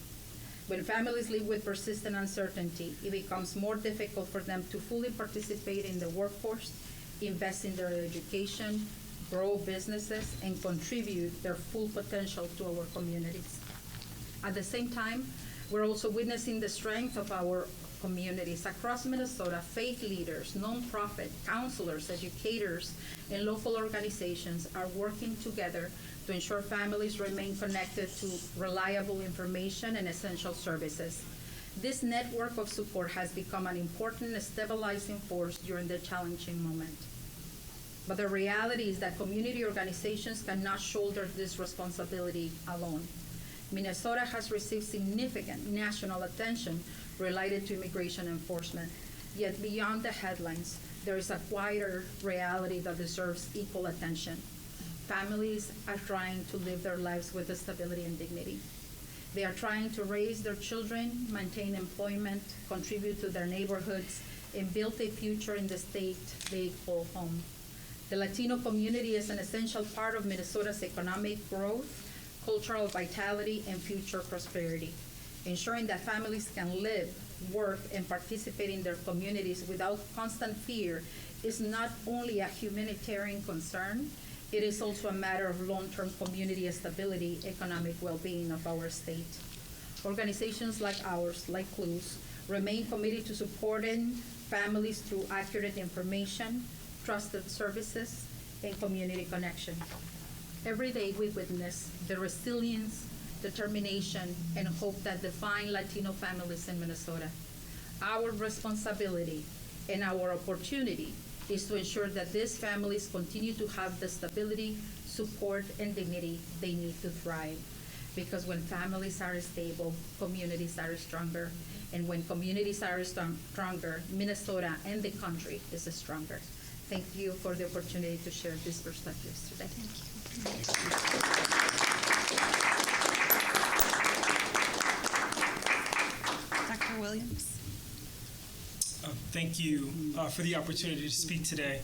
When families live with persistent uncertainty, it becomes more difficult for them to fully participate in the workforce, invest in their education, grow businesses, and contribute their full potential to our communities. At the same time, we're also witnessing the strength of our communities. Across Minnesota, faith leaders, nonprofit, counselors, educators, and local organizations are working together to ensure families remain connected to reliable information and essential services. This network of support has become an important stabilizing force during the challenging moment. But the reality is that community organizations cannot shoulder this responsibility alone. Minnesota has received significant national attention related to immigration enforcement. Yet beyond the headlines, there is a wider reality that deserves equal attention. Families are trying to live their lives with stability and dignity. They are trying to raise their children, maintain employment, contribute to their neighborhoods, and build a future in the state they call home. The Latino community is an essential part of Minnesota's economic growth, cultural vitality, and future prosperity. Ensuring that families can live, work, and participate in their communities without constant fear is not only a humanitarian concern, it is also a matter of long-term community stability, economic well-being of our state. Organizations like ours, like CLUS, remain committed to supporting families through accurate information, trusted services, and community connection. Every day we witness the resilience, determination, and hope that define Latino families in Minnesota. Our responsibility and our opportunity is to ensure that these families continue to have the stability, support, and dignity they need to thrive. Because when families are stable, communities are stronger. And when communities are stronger, Minnesota and the country is stronger. Thank you for the opportunity to share these perspectives today. Dr. Williams. Thank you for the opportunity to speak today.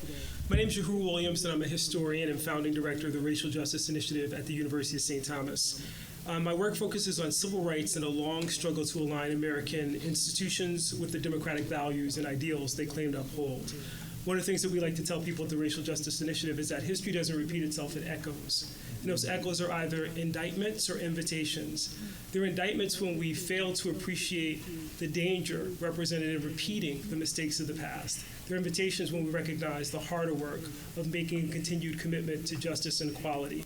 My name is Yahu Williams, and I'm a historian and founding director of the Racial Justice Initiative at the University of St. Thomas. My work focuses on civil rights and a long struggle to align American institutions with the democratic values and ideals they claim to uphold. One of the things that we like to tell people at the Racial Justice Initiative is that history doesn't repeat itself, it echoes. And those echoes are either indictments or invitations. They're indictments when we fail to appreciate the danger represented in repeating the mistakes of the past. They're invitations when we recognize the harder work of making a continued commitment to justice and equality.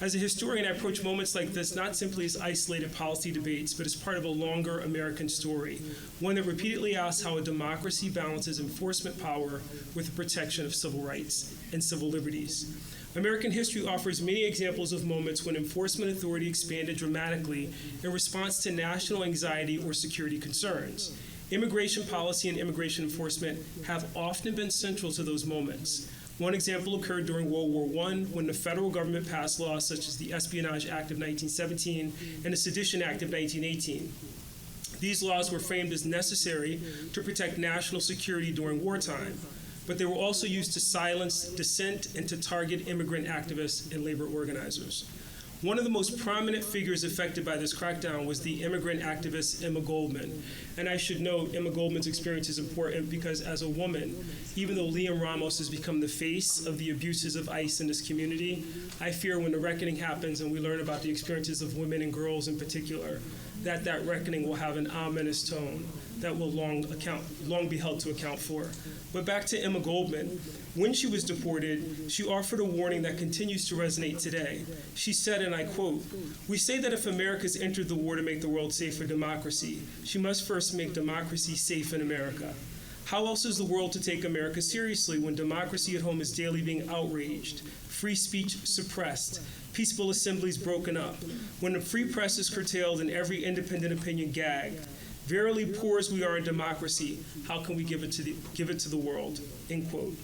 As a historian, I approach moments like this not simply as isolated policy debates, but as part of a longer American story, one that repeatedly asks how a democracy balances enforcement power with the protection of civil rights and civil liberties. American history offers many examples of moments when enforcement authority expanded dramatically in response to national anxiety or security concerns. Immigration policy and immigration enforcement have often been central to those moments. One example occurred during World War I when the federal government passed laws such as the Espionage Act of 1917 and the Sedition Act of 1918. These laws were framed as necessary to protect national security during wartime, but they were also used to silence dissent and to target immigrant activists and labor organizers. One of the most prominent figures affected by this crackdown was the immigrant activist Emma Goldman. And I should note, Emma Goldman's experience is important because as a woman, even though Liam Ramos has become the face of the abuses of ICE in this community, I fear when the reckoning happens and we learn about the experiences of women and girls in particular, that reckoning will have an ominous tone that will long be held to account for. But back to Emma Goldman. When she was deported, she offered a warning that continues to resonate today. She said, and I quote, "We say that if America's entered the war to make the world safe for democracy, she must first make democracy safe in America. How else is the world to take America seriously when democracy at home is daily being outraged, free speech suppressed, peaceful assemblies broken up, when the free press is curtailed and every independent opinion gagged? Verily, poor as we are in democracy, how can we give it to the world?" End quote.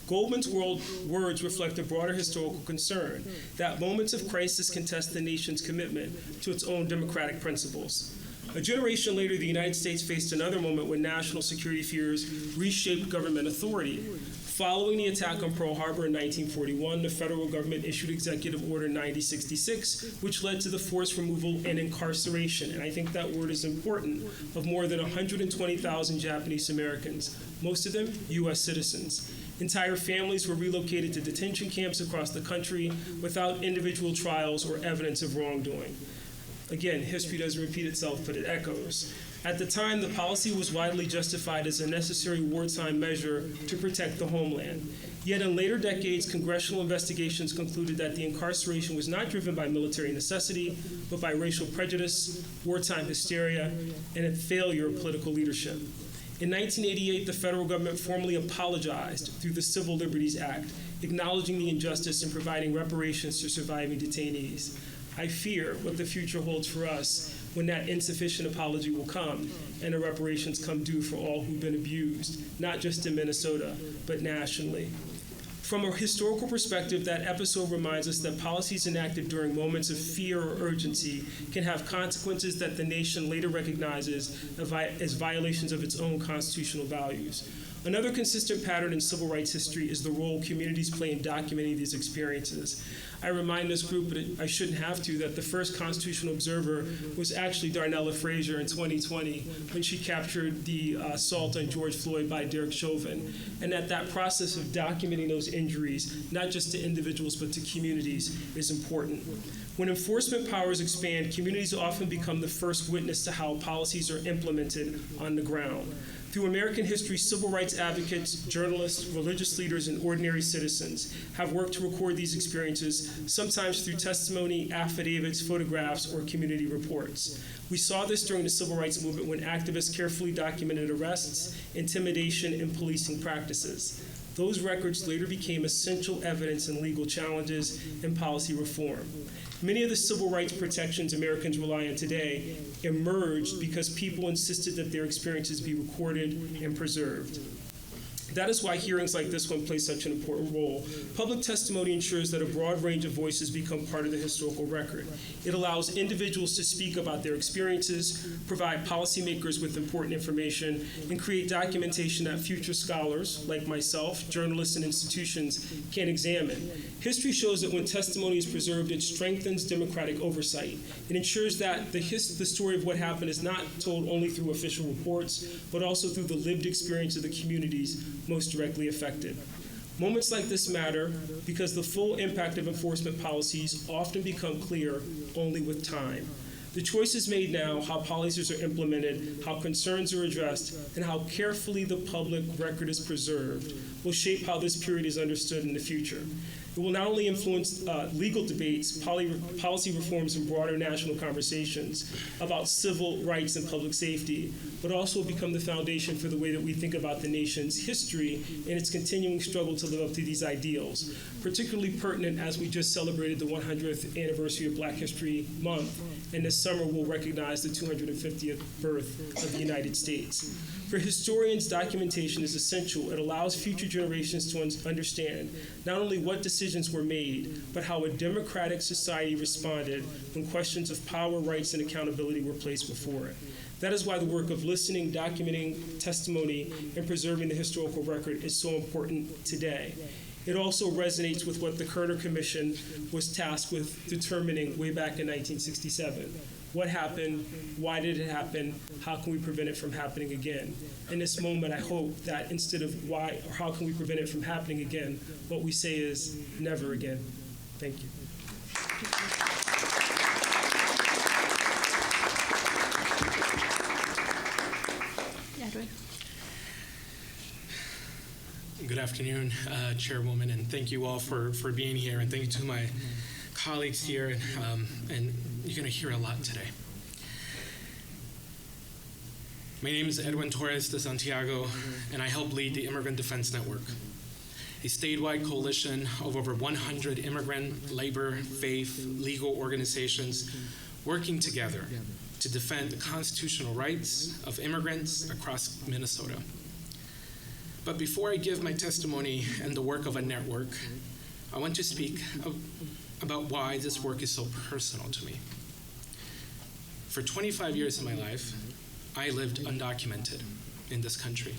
Goldman's words reflect a broader historical concern that moments of crisis can test the nation's commitment to its own democratic principles. A generation later, the United States faced another moment when national security fears reshaped government authority. Following the attack on Pearl Harbor in 1941, the federal government issued Executive Order 9066, which led to the forced removal and incarceration, and I think that word is important, of more than 120,000 Japanese Americans, most of them U.S. citizens. Entire families were relocated to detention camps across the country without individual trials or evidence of wrongdoing. Again, history doesn't repeat itself, but it echoes. At the time, the policy was widely justified as a necessary wartime measure to protect the homeland. Yet in later decades, congressional investigations concluded that the incarceration was not driven by military necessity, but by racial prejudice, wartime hysteria, and a failure of political leadership. In 1988, the federal government formally apologized through the Civil Liberties Act, acknowledging the injustice and providing reparations to surviving detainees. I fear what the future holds for us when that insufficient apology will come and the reparations come due for all who've been abused, not just in Minnesota, but nationally. From a historical perspective, that episode reminds us that policies enacted during moments of fear or urgency can have consequences that the nation later recognizes as violations of its own constitutional values. Another consistent pattern in civil rights history is the role communities play in documenting these experiences. I remind this group, but I shouldn't have to, that the first constitutional observer was actually Darnella Frazier in 2020 when she captured the assault on George Floyd by Derek Chauvin, and that process of documenting those injuries, not just to individuals but to communities, is important. When enforcement powers expand, communities often become the first witness to how policies are implemented on the ground. Through American history, civil rights advocates, journalists, religious leaders, and ordinary citizens have worked to record these experiences, sometimes through testimony, affidavits, photographs, or community reports. We saw this during the civil rights movement when activists carefully documented arrests, intimidation, and policing practices. Those records later became essential evidence in legal challenges and policy reform. Many of the civil rights protections Americans rely on today emerged because people insisted that their experiences be recorded and preserved. That is why hearings like this one play such an important role. Public testimony ensures that a broad range of voices become part of the historical record. It allows individuals to speak about their experiences, provide policymakers with important information, and create documentation that future scholars, like myself, journalists, and institutions can examine. History shows that when testimony is preserved, it strengthens democratic oversight. It ensures that the story of what happened is not told only through official reports, but also through the lived experience of the communities most directly affected. Moments like this matter because the full impact of enforcement policies often become clear only with time. The choices made now, how policies are implemented, how concerns are addressed, and how carefully the public record is preserved will shape how this period is understood in the future. It will not only influence legal debates, policy reforms, and broader national conversations about civil rights and public safety, but also become the foundation for the way that we think about the nation's history and its continuing struggle to live up to these ideals, particularly pertinent as we just celebrated the 100th anniversary of Black History Month, and this summer we'll recognize the 250th birth of the United States. For historians, documentation is essential. It allows future generations to understand not only what decisions were made, but how a democratic society responded when questions of power, rights, and accountability were placed before it. That is why the work of listening, documenting testimony, and preserving the historical record is so important today. It also resonates with what the Kerner Commission was tasked with determining way back in 1967. What happened? Why did it happen? How can we prevent it from happening again? In this moment, I hope that instead of why or how can we prevent it from happening again, what we say is never again. Thank you. Good afternoon, Chairwoman, and thank you all for being here, and thank you to my colleagues here, and you're going to hear a lot today. My name is Edwin Torres de Santiago, and I help lead the Immigrant Defense Network, a statewide coalition of over 100 immigrant, labor, faith, legal organizations working together to defend the constitutional rights of immigrants across Minnesota. But before I give my testimony and the work of a network, I want to speak about why this work is so personal to me. For 25 years of my life, I lived undocumented in this country.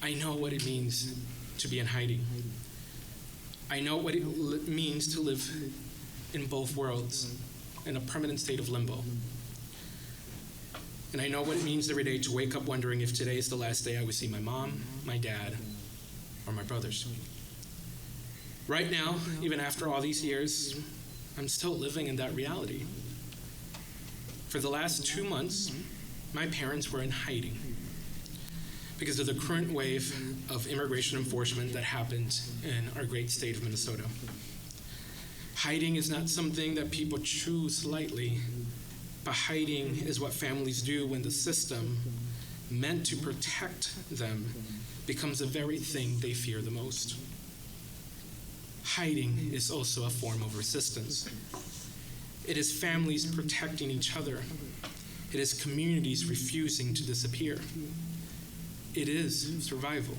I know what it means to be in hiding. I know what it means to live in both worlds, in a permanent state of limbo. And I know what it means every day to wake up wondering if today is the last day I would see my mom, my dad, or my brothers. Right now, even after all these years, I'm still living in that reality. For the last 2 months, my parents were in hiding because of the current wave of immigration enforcement that happened in our great state of Minnesota. Hiding is not something that people choose lightly, but hiding is what families do when the system, meant to protect them, becomes the very thing they fear the most. Hiding is also a form of resistance. It is families protecting each other. It is communities refusing to disappear. It is survival.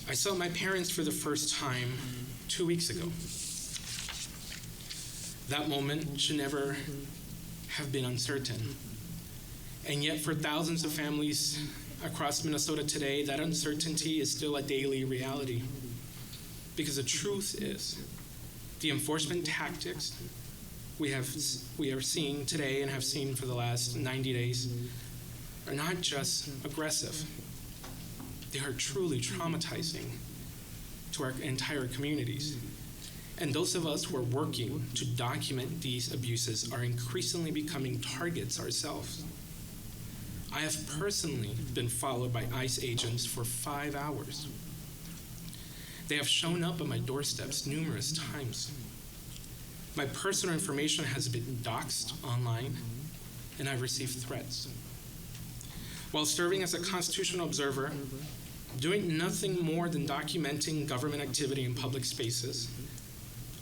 I saw my parents for the first time 2 weeks ago. That moment should never have been uncertain. And yet for thousands of families across Minnesota today, that uncertainty is still a daily reality. Because the truth is, the enforcement tactics we are seeing today and have seen for the last 90 days are not just aggressive. They are truly traumatizing to our entire communities. And those of us who are working to document these abuses are increasingly becoming targets ourselves. I have personally been followed by ICE agents for 5 hours. They have shown up at my doorsteps numerous times. My personal information has been doxxed online, and I've received threats. While serving as a constitutional observer, doing nothing more than documenting government activity in public spaces,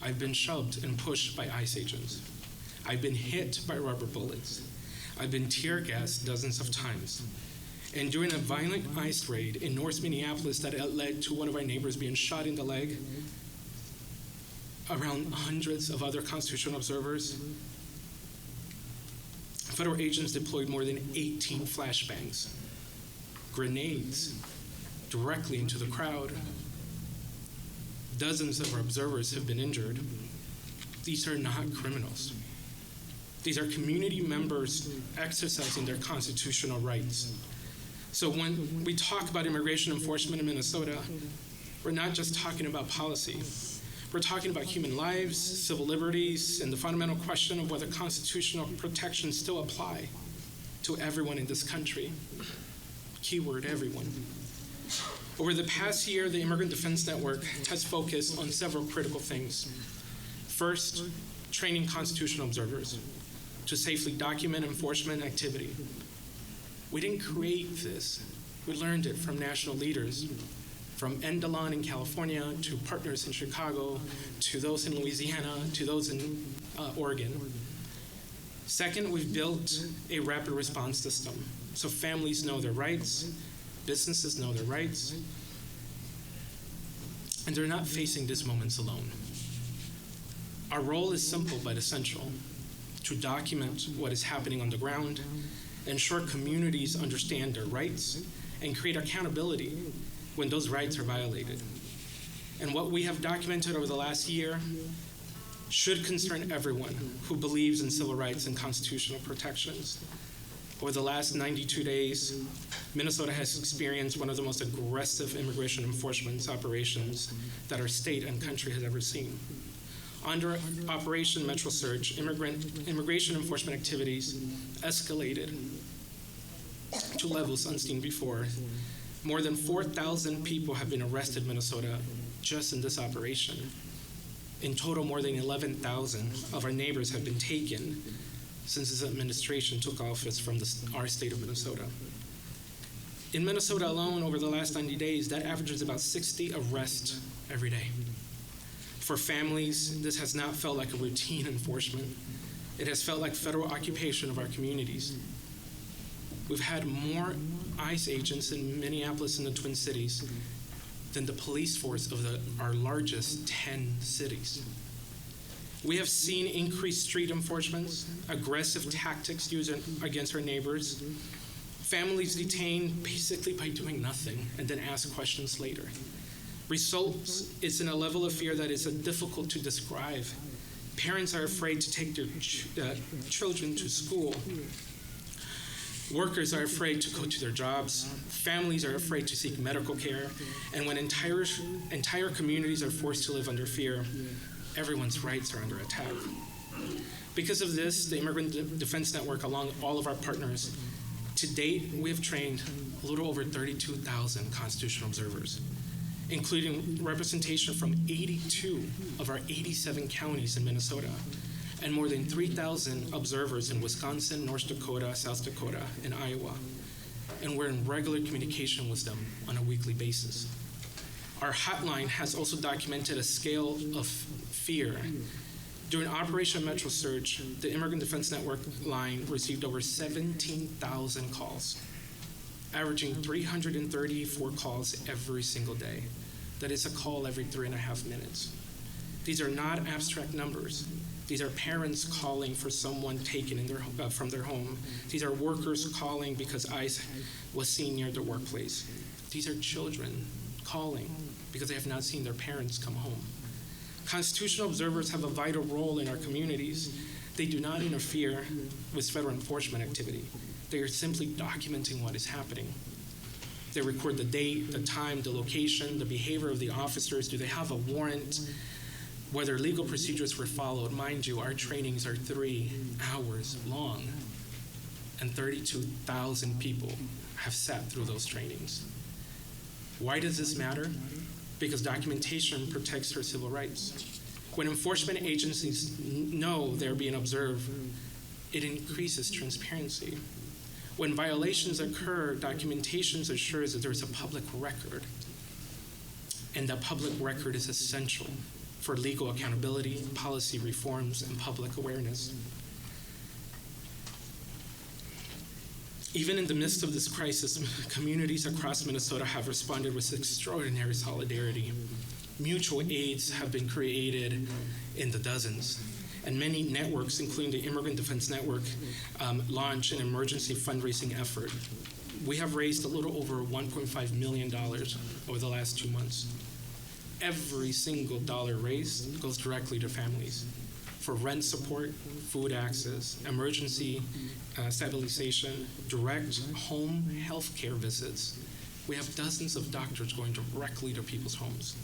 I've been shoved and pushed by ICE agents. I've been hit by rubber bullets. I've been tear gassed dozens of times. And during a violent ICE raid in North Minneapolis that led to one of our neighbors being shot in the leg, around hundreds of other constitutional observers, federal agents deployed more than 18 flashbangs, grenades, directly into the crowd. Dozens of our observers have been injured. These are not criminals. These are community members exercising their constitutional rights. So when we talk about immigration enforcement in Minnesota, we're not just talking about policy. We're talking about human lives, civil liberties, and the fundamental question of whether constitutional protections still apply to everyone in this country. Keyword, everyone. Over the past year, the Immigrant Defense Network has focused on several critical things. First, training constitutional observers to safely document enforcement activity. We didn't create this. We learned it from national leaders, from Endalon in California to partners in Chicago, to those in Louisiana, to those in Oregon. Second, we've built a rapid response system so families know their rights, businesses know their rights, and they're not facing these moments alone. Our role is simple but essential: to document what is happening on the ground, ensure communities understand their rights, and create accountability when those rights are violated. And what we have documented over the last year should concern everyone who believes in civil rights and constitutional protections. Over the last 92 days, Minnesota has experienced one of the most aggressive immigration enforcement operations that our state and country has ever seen. Under Operation Metro Surge, immigration enforcement activities escalated to levels unseen before. More than 4,000 people have been arrested in Minnesota just in this operation. In total, more than 11,000 of our neighbors have been taken since this administration took office from our state of Minnesota. In Minnesota alone, over the last 90 days, that averages about 60 arrests every day. For families, this has not felt like a routine enforcement. It has felt like federal occupation of our communities. We've had more ICE agents in Minneapolis and the Twin Cities than the police force of our largest 10 cities. We have seen increased street enforcements, aggressive tactics used against our neighbors, families detained basically by doing nothing and then ask questions later. Results is in a level of fear that is difficult to describe. Parents are afraid to take their children to school. Workers are afraid to go to their jobs. Families are afraid to seek medical care. And when entire communities are forced to live under fear, everyone's rights are under attack. Because of this, the Immigrant Defense Network, along all of our partners, to date, we have trained a little over 32,000 constitutional observers, including representation from 82 of our 87 counties in Minnesota, and more than 3,000 observers in Wisconsin, North Dakota, South Dakota, and Iowa. And we're in regular communication with them on a weekly basis. Our hotline has also documented a scale of fear. During Operation Metro Surge, the Immigrant Defense Network line received over 17,000 calls, averaging 334 calls every single day. That is a call every 3.5 minutes. These are not abstract numbers. These are parents calling for someone taken from their home. These are workers calling because ICE was seen near their workplace. These are children calling because they have not seen their parents come home. Constitutional observers have a vital role in our communities. They do not interfere with federal enforcement activity. They are simply documenting what is happening. They record the date, the time, the location, the behavior of the officers. Do they have a warrant? Whether legal procedures were followed. Mind you, our trainings are 3 hours long, and 32,000 people have sat through those trainings. Why does this matter? Because documentation protects their civil rights. When enforcement agencies know they're being observed, it increases transparency. When violations occur, documentation assures that there's a public record, and that public record is essential for legal accountability, policy reforms, and public awareness. Even in the midst of this crisis, communities across Minnesota have responded with extraordinary solidarity. Mutual aids have been created in the dozens, and many networks, including the Immigrant Defense Network, launched an emergency fundraising effort. We have raised a little over $1.5 million over the last 2 months. Every single dollar raised goes directly to families for rent support, food access, emergency stabilization, direct home health care visits. We have dozens of doctors going directly to people's homes.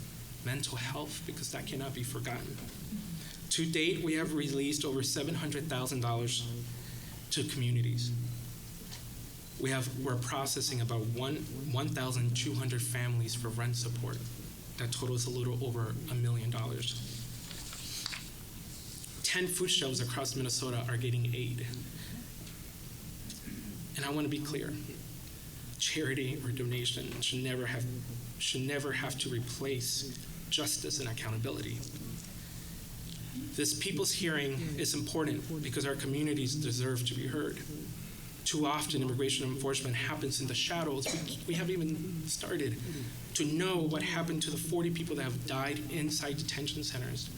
Mental health, because that cannot be forgotten. To date, we have released over $700,000 to communities. We're processing about 1,200 families for rent support. That totals a little over $1 million. 10 food shelves across Minnesota are getting aid. And I want to be clear, charity or donation should never have to replace justice and accountability. This people's hearing is important because our communities deserve to be heard. Too often, immigration enforcement happens in the shadows. We haven't even started to know what happened to the 40 people that have died inside detention centers.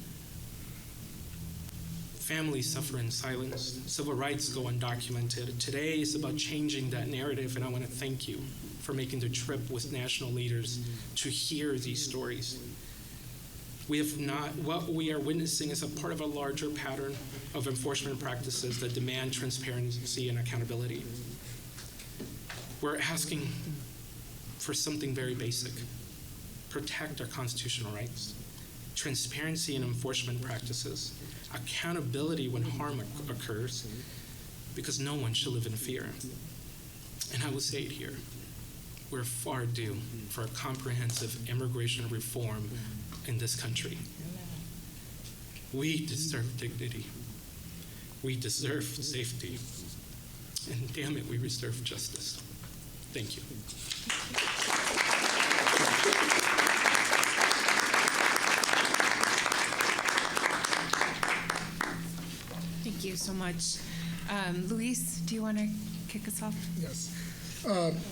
Families suffer in silence. Civil rights go undocumented. Today is about changing that narrative, and I want to thank you for making the trip with national leaders to hear these stories. What we are witnessing is a part of a larger pattern of enforcement practices that demand transparency and accountability. We're asking for something very basic: protect our constitutional rights, transparency in enforcement practices, accountability when harm occurs, because no one should live in fear. And I will say it here, we're far due for a comprehensive immigration reform in this country. We deserve dignity. We deserve safety. And damn it, we deserve justice. Thank you. Thank you so much. Luis, do you want to kick us off? Yes.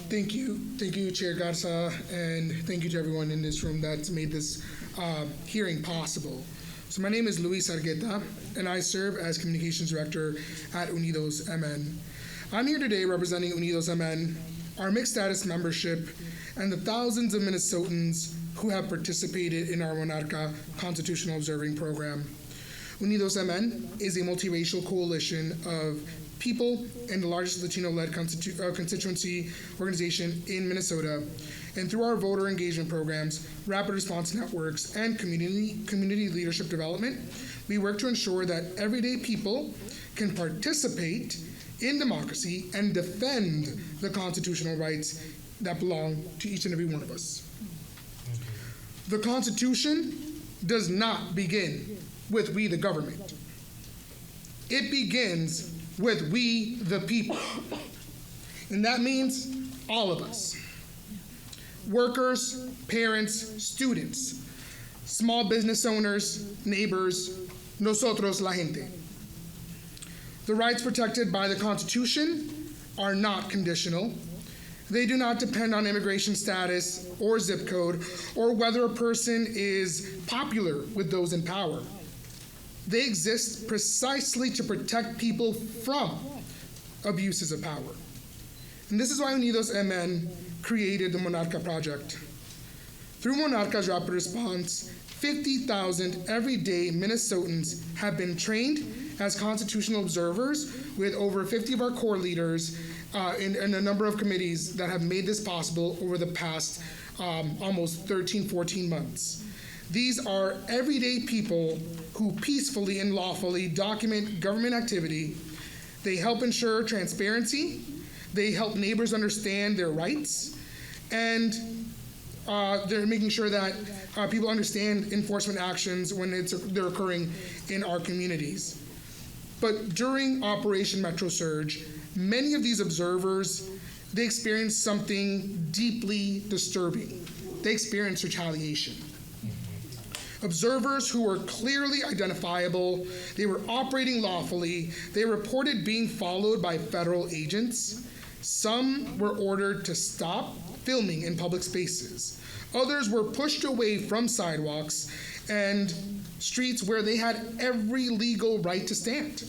Thank you, Chair Garza, and thank you to everyone in this room that's made this hearing possible. So my name is Luis Argueta, and I serve as Communications Director at Unidos MN. I'm here today representing Unidos MN, our mixed status membership, and the thousands of Minnesotans who have participated in our Monarca Constitutional Observing Program. Unidos MN is a multiracial coalition of people and the largest Latino-led constituency organization in Minnesota. And through our voter engagement programs, rapid response networks, and community leadership development, we work to ensure that everyday people can participate in democracy and defend the constitutional rights that belong to each and every one of us. The Constitution does not begin with we the government. It begins with we the people. And that means all of us. Workers, parents, students, small business owners, neighbors, nosotros la gente. The rights protected by the Constitution are not conditional. They do not depend on immigration status or zip code or whether a person is popular with those in power. They exist precisely to protect people from abuses of power. And this is why Unidos MN created the Monarca Project. Through Monarca's rapid response, 50,000 everyday Minnesotans have been trained as constitutional observers, with over 50 of our core leaders in a number of committees that have made this possible over the past almost 13, 14 months. These are everyday people who peacefully and lawfully document government activity. They help ensure transparency. They help neighbors understand their rights. And they're making sure that people understand enforcement actions when they're occurring in our communities. But during Operation Metro Surge, many of these observers, they experienced something deeply disturbing. They experienced retaliation. Observers who were clearly identifiable, they were operating lawfully, they reported being followed by federal agents. Some were ordered to stop filming in public spaces. Others were pushed away from sidewalks and streets where they had every legal right to stand.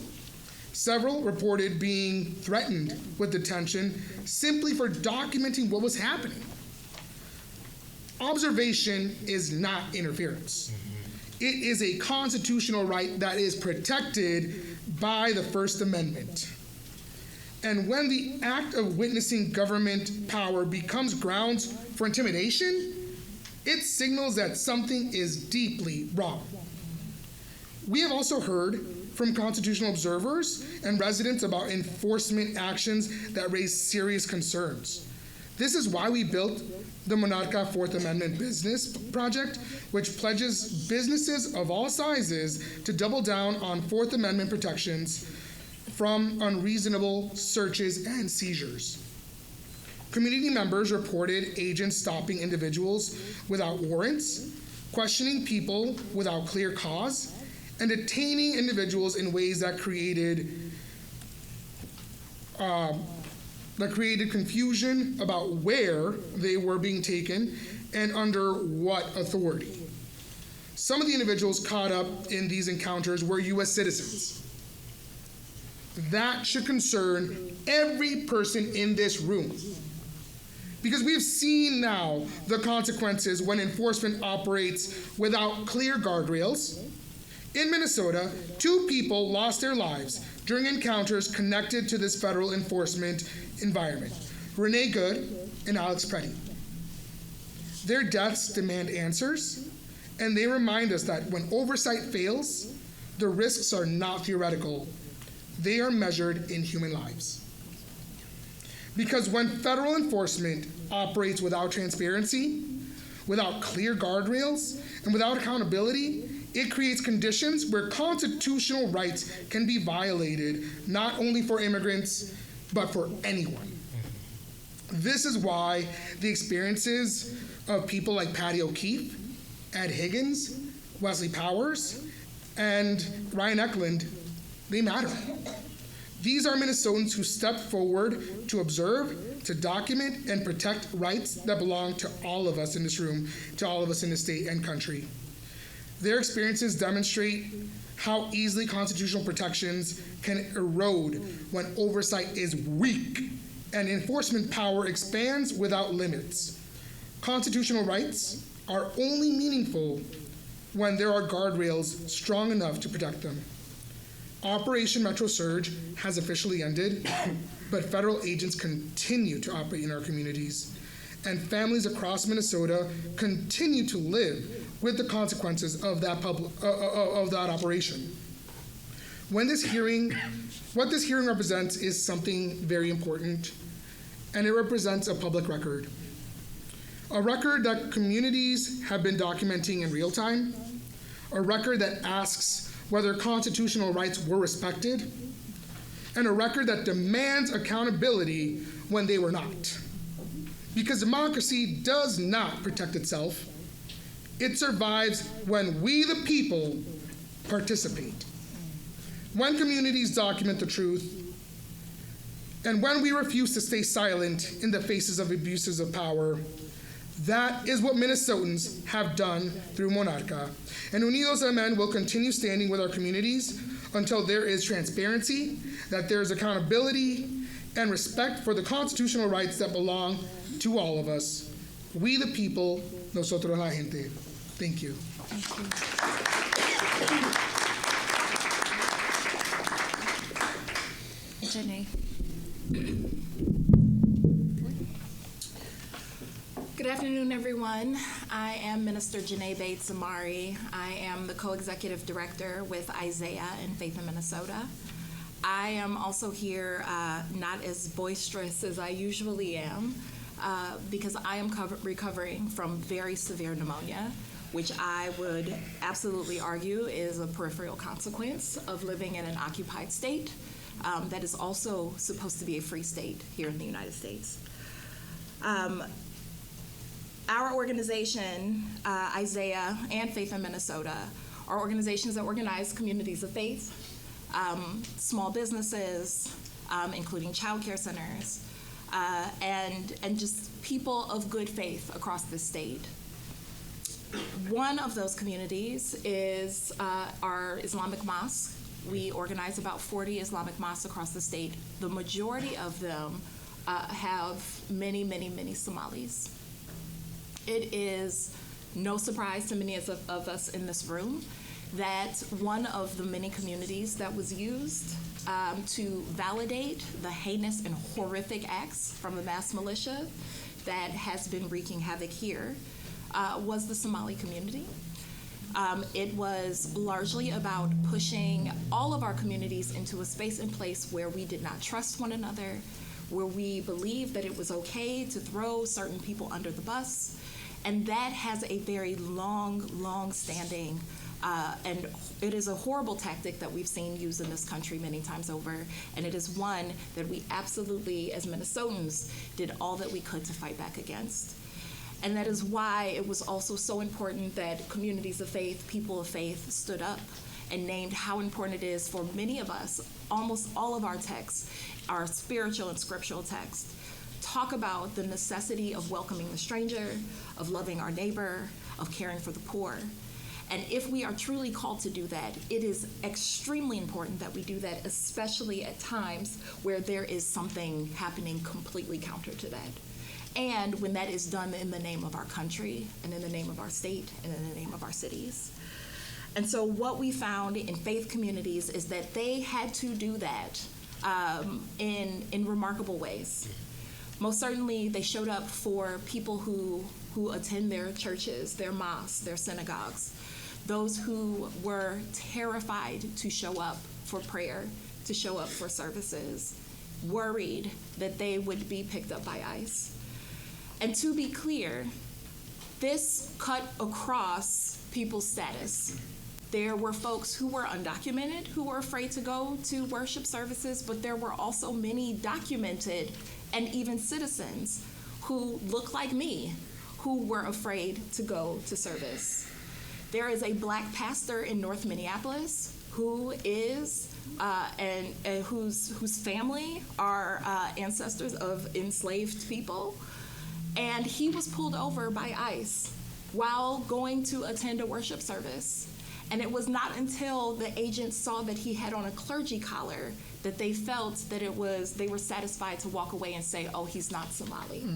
Several reported being threatened with detention simply for documenting what was happening. Observation is not interference. It is a constitutional right that is protected by the First Amendment. And when the act of witnessing government power becomes grounds for intimidation, it signals that something is deeply wrong. We have also heard from constitutional observers and residents about enforcement actions that raise serious concerns. This is why we built the Monarca Fourth Amendment Business Project, which pledges businesses of all sizes to double down on Fourth Amendment protections from unreasonable searches and seizures. Community members reported agents stopping individuals without warrants, questioning people without clear cause, and detaining individuals in ways that created confusion about where they were being taken and under what authority. Some of the individuals caught up in these encounters were U.S. citizens. That should concern every person in this room, because we've seen now the consequences when enforcement operates without clear guardrails. In Minnesota, 2 people lost their lives during encounters connected to this federal enforcement environment, Renee Good and Alex Preddy. Their deaths demand answers, and they remind us that when oversight fails, the risks are not theoretical. They are measured in human lives. Because when federal enforcement operates without transparency, without clear guardrails, and without accountability, it creates conditions where constitutional rights can be violated, not only for immigrants, but for anyone. This is why the experiences of people like Patty O'Keefe, Ed Higgins, Wesley Powers, and Ryan Eklund, they matter. These are Minnesotans who stepped forward to observe, to document, and protect rights that belong to all of us in this room, to all of us in the state and country. Their experiences demonstrate how easily constitutional protections can erode when oversight is weak and enforcement power expands without limits. Constitutional rights are only meaningful when there are guardrails strong enough to protect them. Operation Metro Surge has officially ended, but federal agents continue to operate in our communities, and families across Minnesota continue to live with the consequences of that operation. What this hearing represents is something very important, and it represents a public record. A record that communities have been documenting in real time, a record that asks whether constitutional rights were respected, and a record that demands accountability when they were not. Because democracy does not protect itself. It survives when we, the people, participate. When communities document the truth, and when we refuse to stay silent in the faces of abuses of power. That is what Minnesotans have done through Monarca. And Unidos Amen will continue standing with our communities until there is transparency, that there is accountability, and respect for the constitutional rights that belong to all of us. We the people, nosotros la gente. Thank you. Janae. Good afternoon, everyone. I am Minister Janae Bates Amari. I am the co-executive director with Isaiah in Faith in Minnesota. I am also here not as boisterous as I usually am because I am recovering from very severe pneumonia, which I would absolutely argue is a peripheral consequence of living in an occupied state that is also supposed to be a free state here in the United States. Our organization, Isaiah and Faith in Minnesota, are organizations that organize communities of faith, small businesses, including child care centers, and just people of good faith across the state. One of those communities is our Islamic mosque. We organize about 40 Islamic mosques across the state. The majority of them have many, many, many Somalis. It is no surprise to many of us in this room that one of the many communities that was used to validate the heinous and horrific acts from the mass militia that has been wreaking havoc here was the Somali community. It was largely about pushing all of our communities into a space and place where we did not trust one another, where we believed that it was okay to throw certain people under the bus. And that has a very long-standing, and it is a horrible tactic that we've seen used in this country many times over. And it is one that we absolutely, as Minnesotans, did all that we could to fight back against. And that is why it was also so important that communities of faith, people of faith, stood up and named how important it is for many of us, almost all of our texts, our spiritual and scriptural texts, talk about the necessity of welcoming the stranger, of loving our neighbor, of caring for the poor. And if we are truly called to do that, it is extremely important that we do that, especially at times where there is something happening completely counter to that. And when that is done in the name of our country, and in the name of our state, and in the name of our cities. And so what we found in faith communities is that they had to do that in remarkable ways. Most certainly, they showed up for people who attend their churches, their mosques, their synagogues, those who were terrified to show up for prayer, to show up for services, worried that they would be picked up by ICE. And to be clear, this cut across people's status. There were folks who were undocumented, who were afraid to go to worship services, but there were also many documented and even citizens who look like me, who were afraid to go to service. There is a Black pastor in North Minneapolis who is, and whose family are ancestors of enslaved people, and he was pulled over by ICE while going to attend a worship service. And it was not until the agents saw that he had on a clergy collar that they felt that they were satisfied to walk away and say, oh, he's not Somali.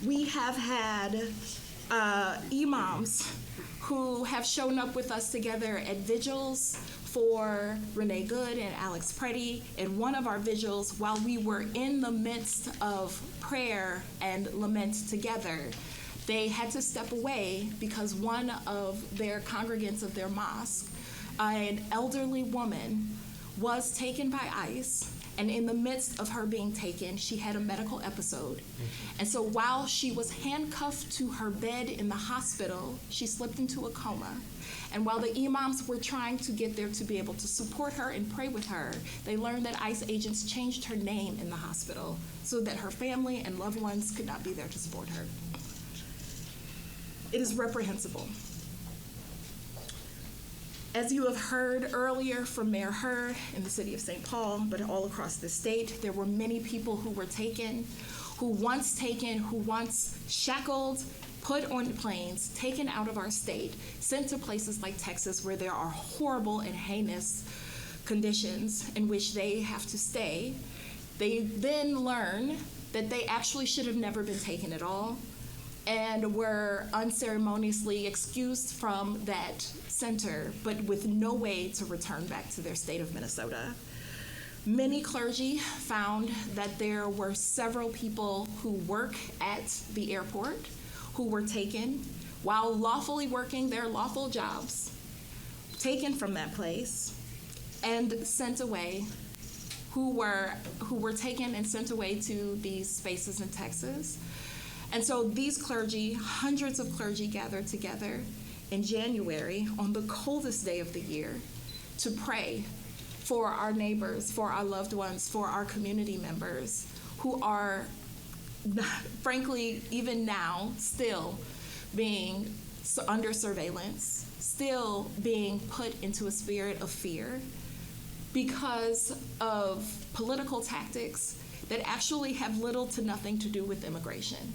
We have had imams who have shown up with us together at vigils for Renee Good and Alex Preddy. In one of our vigils, while we were in the midst of prayer and lament together, they had to step away because one of their congregants of their mosque, an elderly woman, was taken by ICE, and in the midst of her being taken, she had a medical episode. And so while she was handcuffed to her bed in the hospital, she slipped into a coma. And while the imams were trying to get there to be able to support her and pray with her, they learned that ICE agents changed her name in the hospital so that her family and loved ones could not be there to support her. It is reprehensible. As you have heard earlier from Mayor Hurd in the city of St. Paul, but all across the state, there were many people who were taken, who once shackled, put on planes, taken out of our state, sent to places like Texas where there are horrible and heinous conditions in which they have to stay. They then learn that they actually should have never been taken at all, and were unceremoniously excused from that center, but with no way to return back to their state of Minnesota. Many clergy found that there were several people who work at the airport who were taken while lawfully working their lawful jobs, taken from that place and sent away, who were taken and sent away to these spaces in Texas. And so these clergy, hundreds of clergy, gathered together in January on the coldest day of the year to pray for our neighbors, for our loved ones, for our community members who are, frankly, even now, still being under surveillance, still being put into a spirit of fear because of political tactics that actually have little to nothing to do with immigration.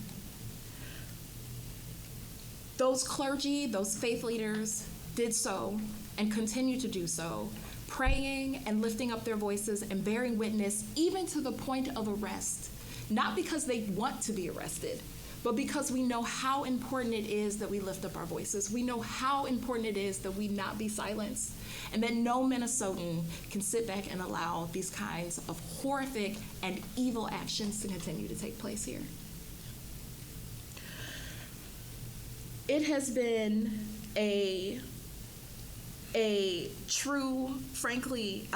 Those clergy, those faith leaders did so and continue to do so, praying and lifting up their voices and bearing witness even to the point of arrest, not because they want to be arrested, but because we know how important it is that we lift up our voices. We know how important it is that we not be silenced, and that no Minnesotan can sit back and allow these kinds of horrific and evil actions to continue to take place here. It has been a true, frankly,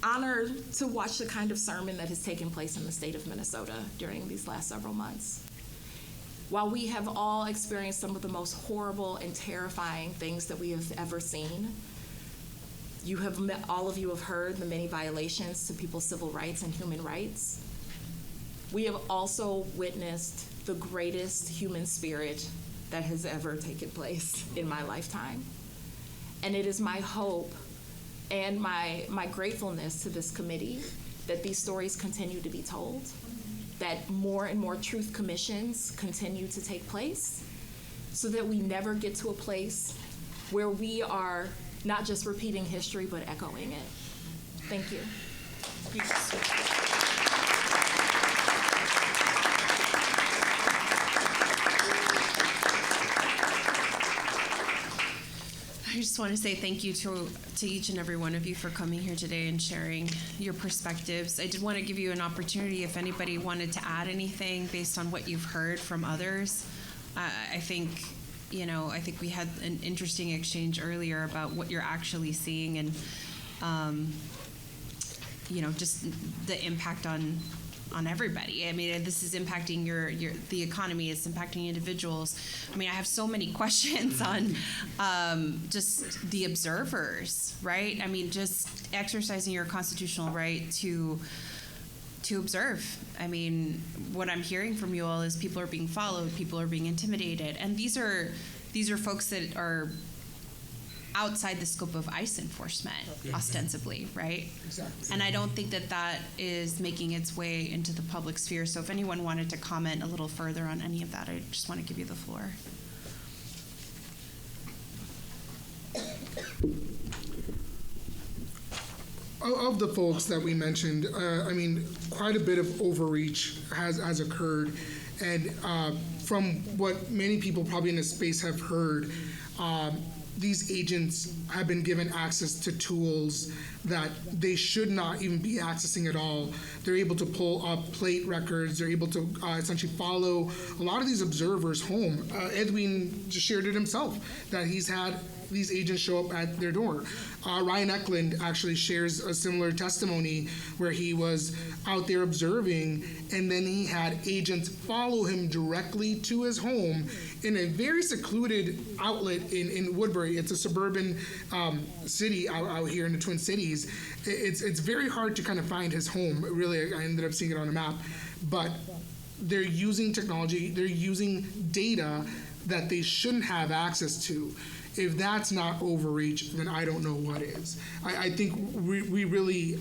honor to watch the kind of sermon that has taken place in the state of Minnesota during these last several months. While we have all experienced some of the most horrible and terrifying things that we have ever seen, all of you have heard the many violations to people's civil rights and human rights. We have also witnessed the greatest human spirit that has ever taken place in my lifetime. And it is my hope and my gratefulness to this committee that these stories continue to be told, that more and more truth commissions continue to take place, so that we never get to a place where we are not just repeating history, but echoing it. Thank you. I just want to say thank you to each and every one of you for coming here today and sharing your perspectives. I did want to give you an opportunity if anybody wanted to add anything based on what you've heard from others. I think we had an interesting exchange earlier about what you're actually seeing and, just the impact on everybody. I mean, this is impacting the economy. It's impacting individuals. I mean, I have so many questions on just the observers, right? I mean, just exercising your constitutional right to observe. I mean, what I'm hearing from you all is people are being followed, people are being intimidated, and these are folks that are outside the scope of ICE enforcement, ostensibly, right? Exactly. And I don't think that is making its way into the public sphere. So if anyone wanted to comment a little further on any of that, I just want to give you the floor. Of the folks that we mentioned, quite a bit of overreach has occurred. And from what many people probably in this space have heard, these agents have been given access to tools that they should not even be accessing at all. They're able to pull up plate records. They're able to essentially follow a lot of these observers home. Edwin just shared it himself, that he's had these agents show up at their door. Ryan Eklund actually shares a similar testimony where he was out there observing, and then he had agents follow him directly to his home in a very secluded outlet in Woodbury. It's a suburban city out here in the Twin Cities. It's very hard to kind of find his home. Really, I ended up seeing it on a map. But they're using technology, they're using data that they shouldn't have access to. If that's not overreach, then I don't know what is. I think we really,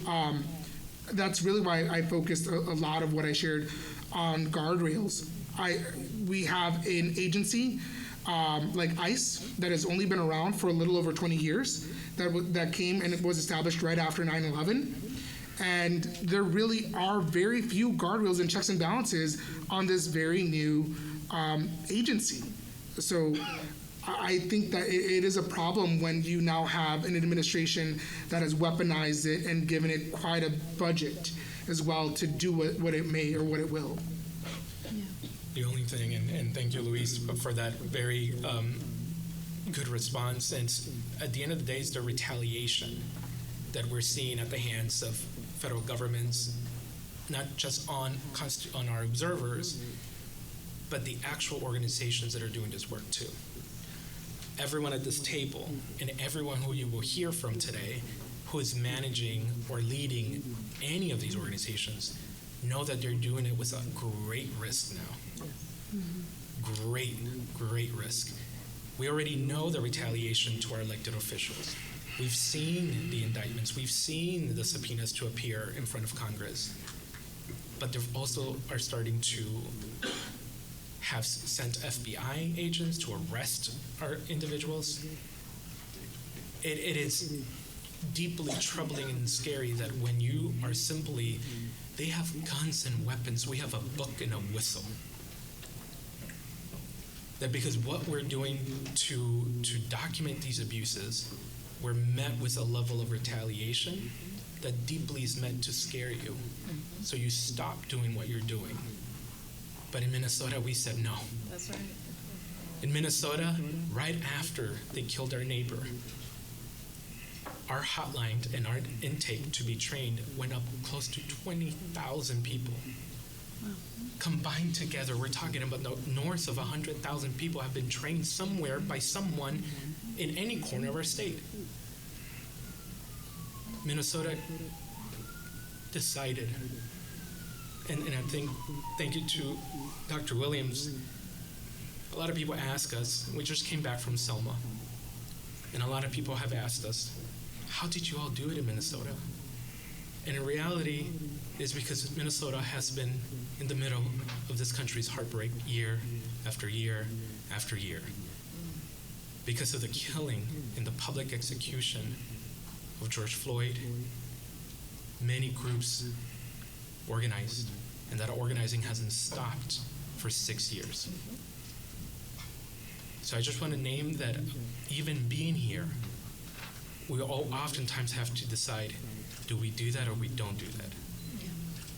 that's really why I focused a lot of what I shared on guardrails. We have an agency like ICE that has only been around for a little over 20 years, that came and it was established right after 9/11. And there really are very few guardrails and checks and balances on this very new agency. So I think that it is a problem when you now have an administration that has weaponized it and given it quite a budget as well to do what it may or what it will. The only thing, and thank you, Luis, for that very good response. And at the end of the day, it's the retaliation that we're seeing at the hands of federal governments, not just on our observers, but the actual organizations that are doing this work too. Everyone at this table and everyone who you will hear from today who is managing or leading any of these organizations know that they're doing it with a great risk now. Great risk. We already know the retaliation to our elected officials. We've seen the indictments. We've seen the subpoenas to appear in front of Congress. But they also are starting to have sent FBI agents to arrest our individuals. It is deeply troubling and scary that when you are simply, they have guns and weapons, we have a book and a whistle. That because what we're doing to document these abuses, we're met with a level of retaliation that deeply is meant to scare you. So you stop doing what you're doing. But in Minnesota, we said no. That's right. In Minnesota, right after they killed our neighbor, our hotline and our intake to be trained went up close to 20,000 people. Combined together, we're talking about north of 100,000 people have been trained somewhere by someone in any corner of our state. Minnesota decided, and I think, thank you to Dr. Williams, a lot of people ask us, we just came back from Selma, and a lot of people have asked us, how did you all do it in Minnesota? And in reality, it's because Minnesota has been in the middle of this country's heartbreak year after year after year. Because of the killing and the public execution of George Floyd, many groups organized, and that organizing hasn't stopped for 6 years. So I just want to name that even being here, we all oftentimes have to decide, do we do that or we don't do that?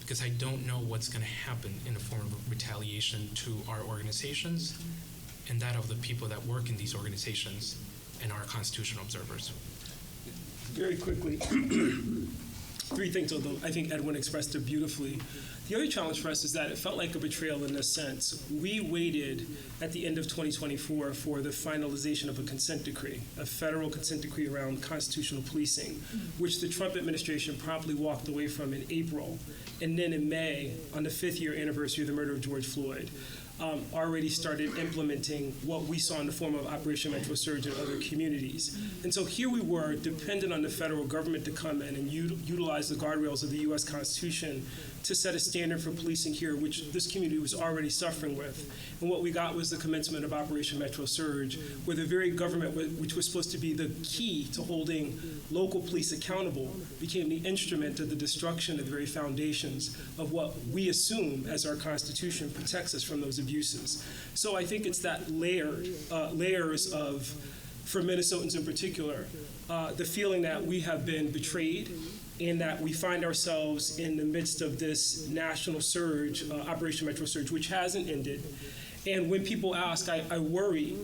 Because I don't know what's going to happen in the form of retaliation to our organizations and that of the people that work in these organizations and our constitutional observers. Very quickly, three things, although I think Edwin expressed it beautifully. The other challenge for us is that it felt like a betrayal in this sense. We waited at the end of 2024 for the finalization of a consent decree, a federal consent decree around constitutional policing, which the Trump administration promptly walked away from in April. And then in May, on the 5th year anniversary of the murder of George Floyd, already started implementing what we saw in the form of Operation Metro Surge in other communities. And so here we were, dependent on the federal government to come in and utilize the guardrails of the U.S. Constitution to set a standard for policing here, which this community was already suffering with. And what we got was the commencement of Operation Metro Surge, where the very government, which was supposed to be the key to holding local police accountable, became the instrument of the destruction of the very foundations of what we assume as our Constitution protects us from those abuses. So I think it's that layers of, for Minnesotans in particular, the feeling that we have been betrayed and that we find ourselves in the midst of this national surge, Operation Metro Surge, which hasn't ended. And when people ask, I worry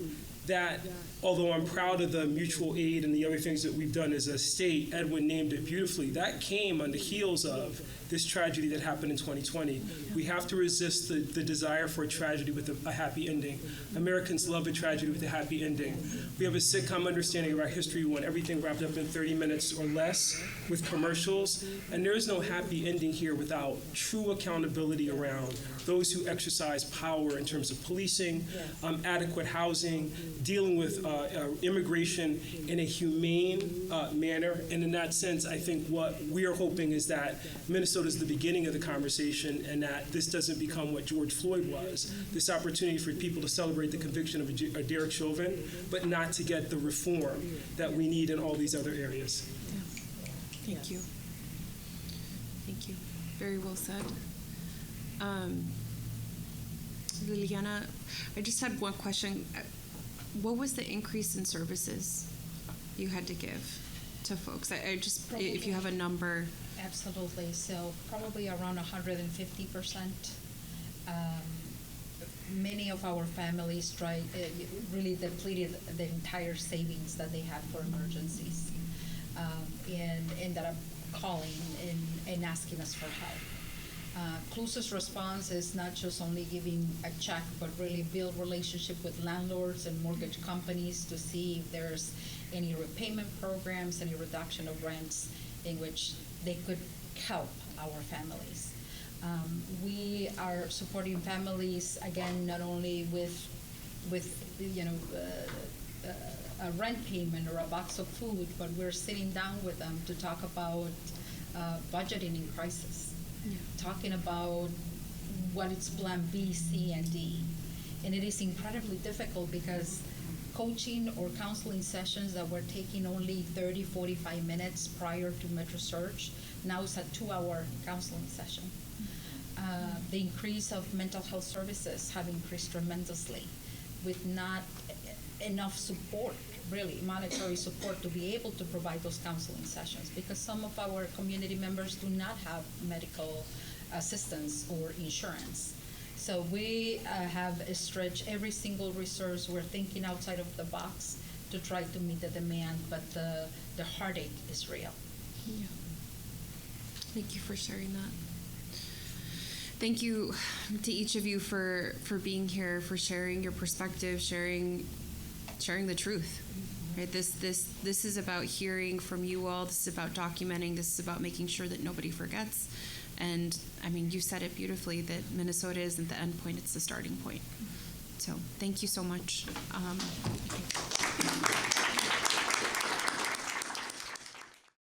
that although I'm proud of the mutual aid and the other things that we've done as a state, Edwin named it beautifully, that came on the heels of this tragedy that happened in 2020. We have to resist the desire for a tragedy with a happy ending. Americans love a tragedy with a happy ending. We have a sitcom understanding of our history. We want everything wrapped up in 30 minutes or less with commercials, and there is no happy ending here without true accountability around those who exercise power in terms of policing, adequate housing, dealing with immigration in a humane manner. And in that sense, I think what we are hoping is that Minnesota is the beginning of the conversation and that this doesn't become what George Floyd was, this opportunity for people to celebrate the conviction of Derek Chauvin, but not to get the reform that we need in all these other areas. Thank you. Thank you. Very well said. Liliana, I just had one question. What was the increase in services you had to give to folks? I just, if you have a number. Absolutely. So probably around 150%. Many of our families really depleted the entire savings that they had for emergencies, and ended up calling and asking us for help. Closest response is not just only giving a check, but really build relationship with landlords and mortgage companies to see if there's any repayment programs, any reduction of rents in which they could help our families. We are supporting families, again, not only with a rent payment or a box of food, but we're sitting down with them to talk about budgeting in crisis. Yeah. Talking about what is plan B, C, and D. And it is incredibly difficult because coaching or counseling sessions that were taking only 30, 45 minutes prior to Metro Surge, now it's a 2-hour counseling session. The increase of mental health services have increased tremendously with not enough support, really, monetary support to be able to provide those counseling sessions because some of our community members do not have medical assistance or insurance. So we have stretched every single resource. We're thinking outside of the box to try to meet the demand, but the heartache is real. Yeah. Thank you for sharing that. Thank you to each of you for being here, for sharing your perspective, sharing the truth. Right? This is about hearing from you all. This is about documenting. This is about making sure that nobody forgets. And I mean, you said it beautifully that Minnesota isn't the end point; it's the starting point. So thank you so much.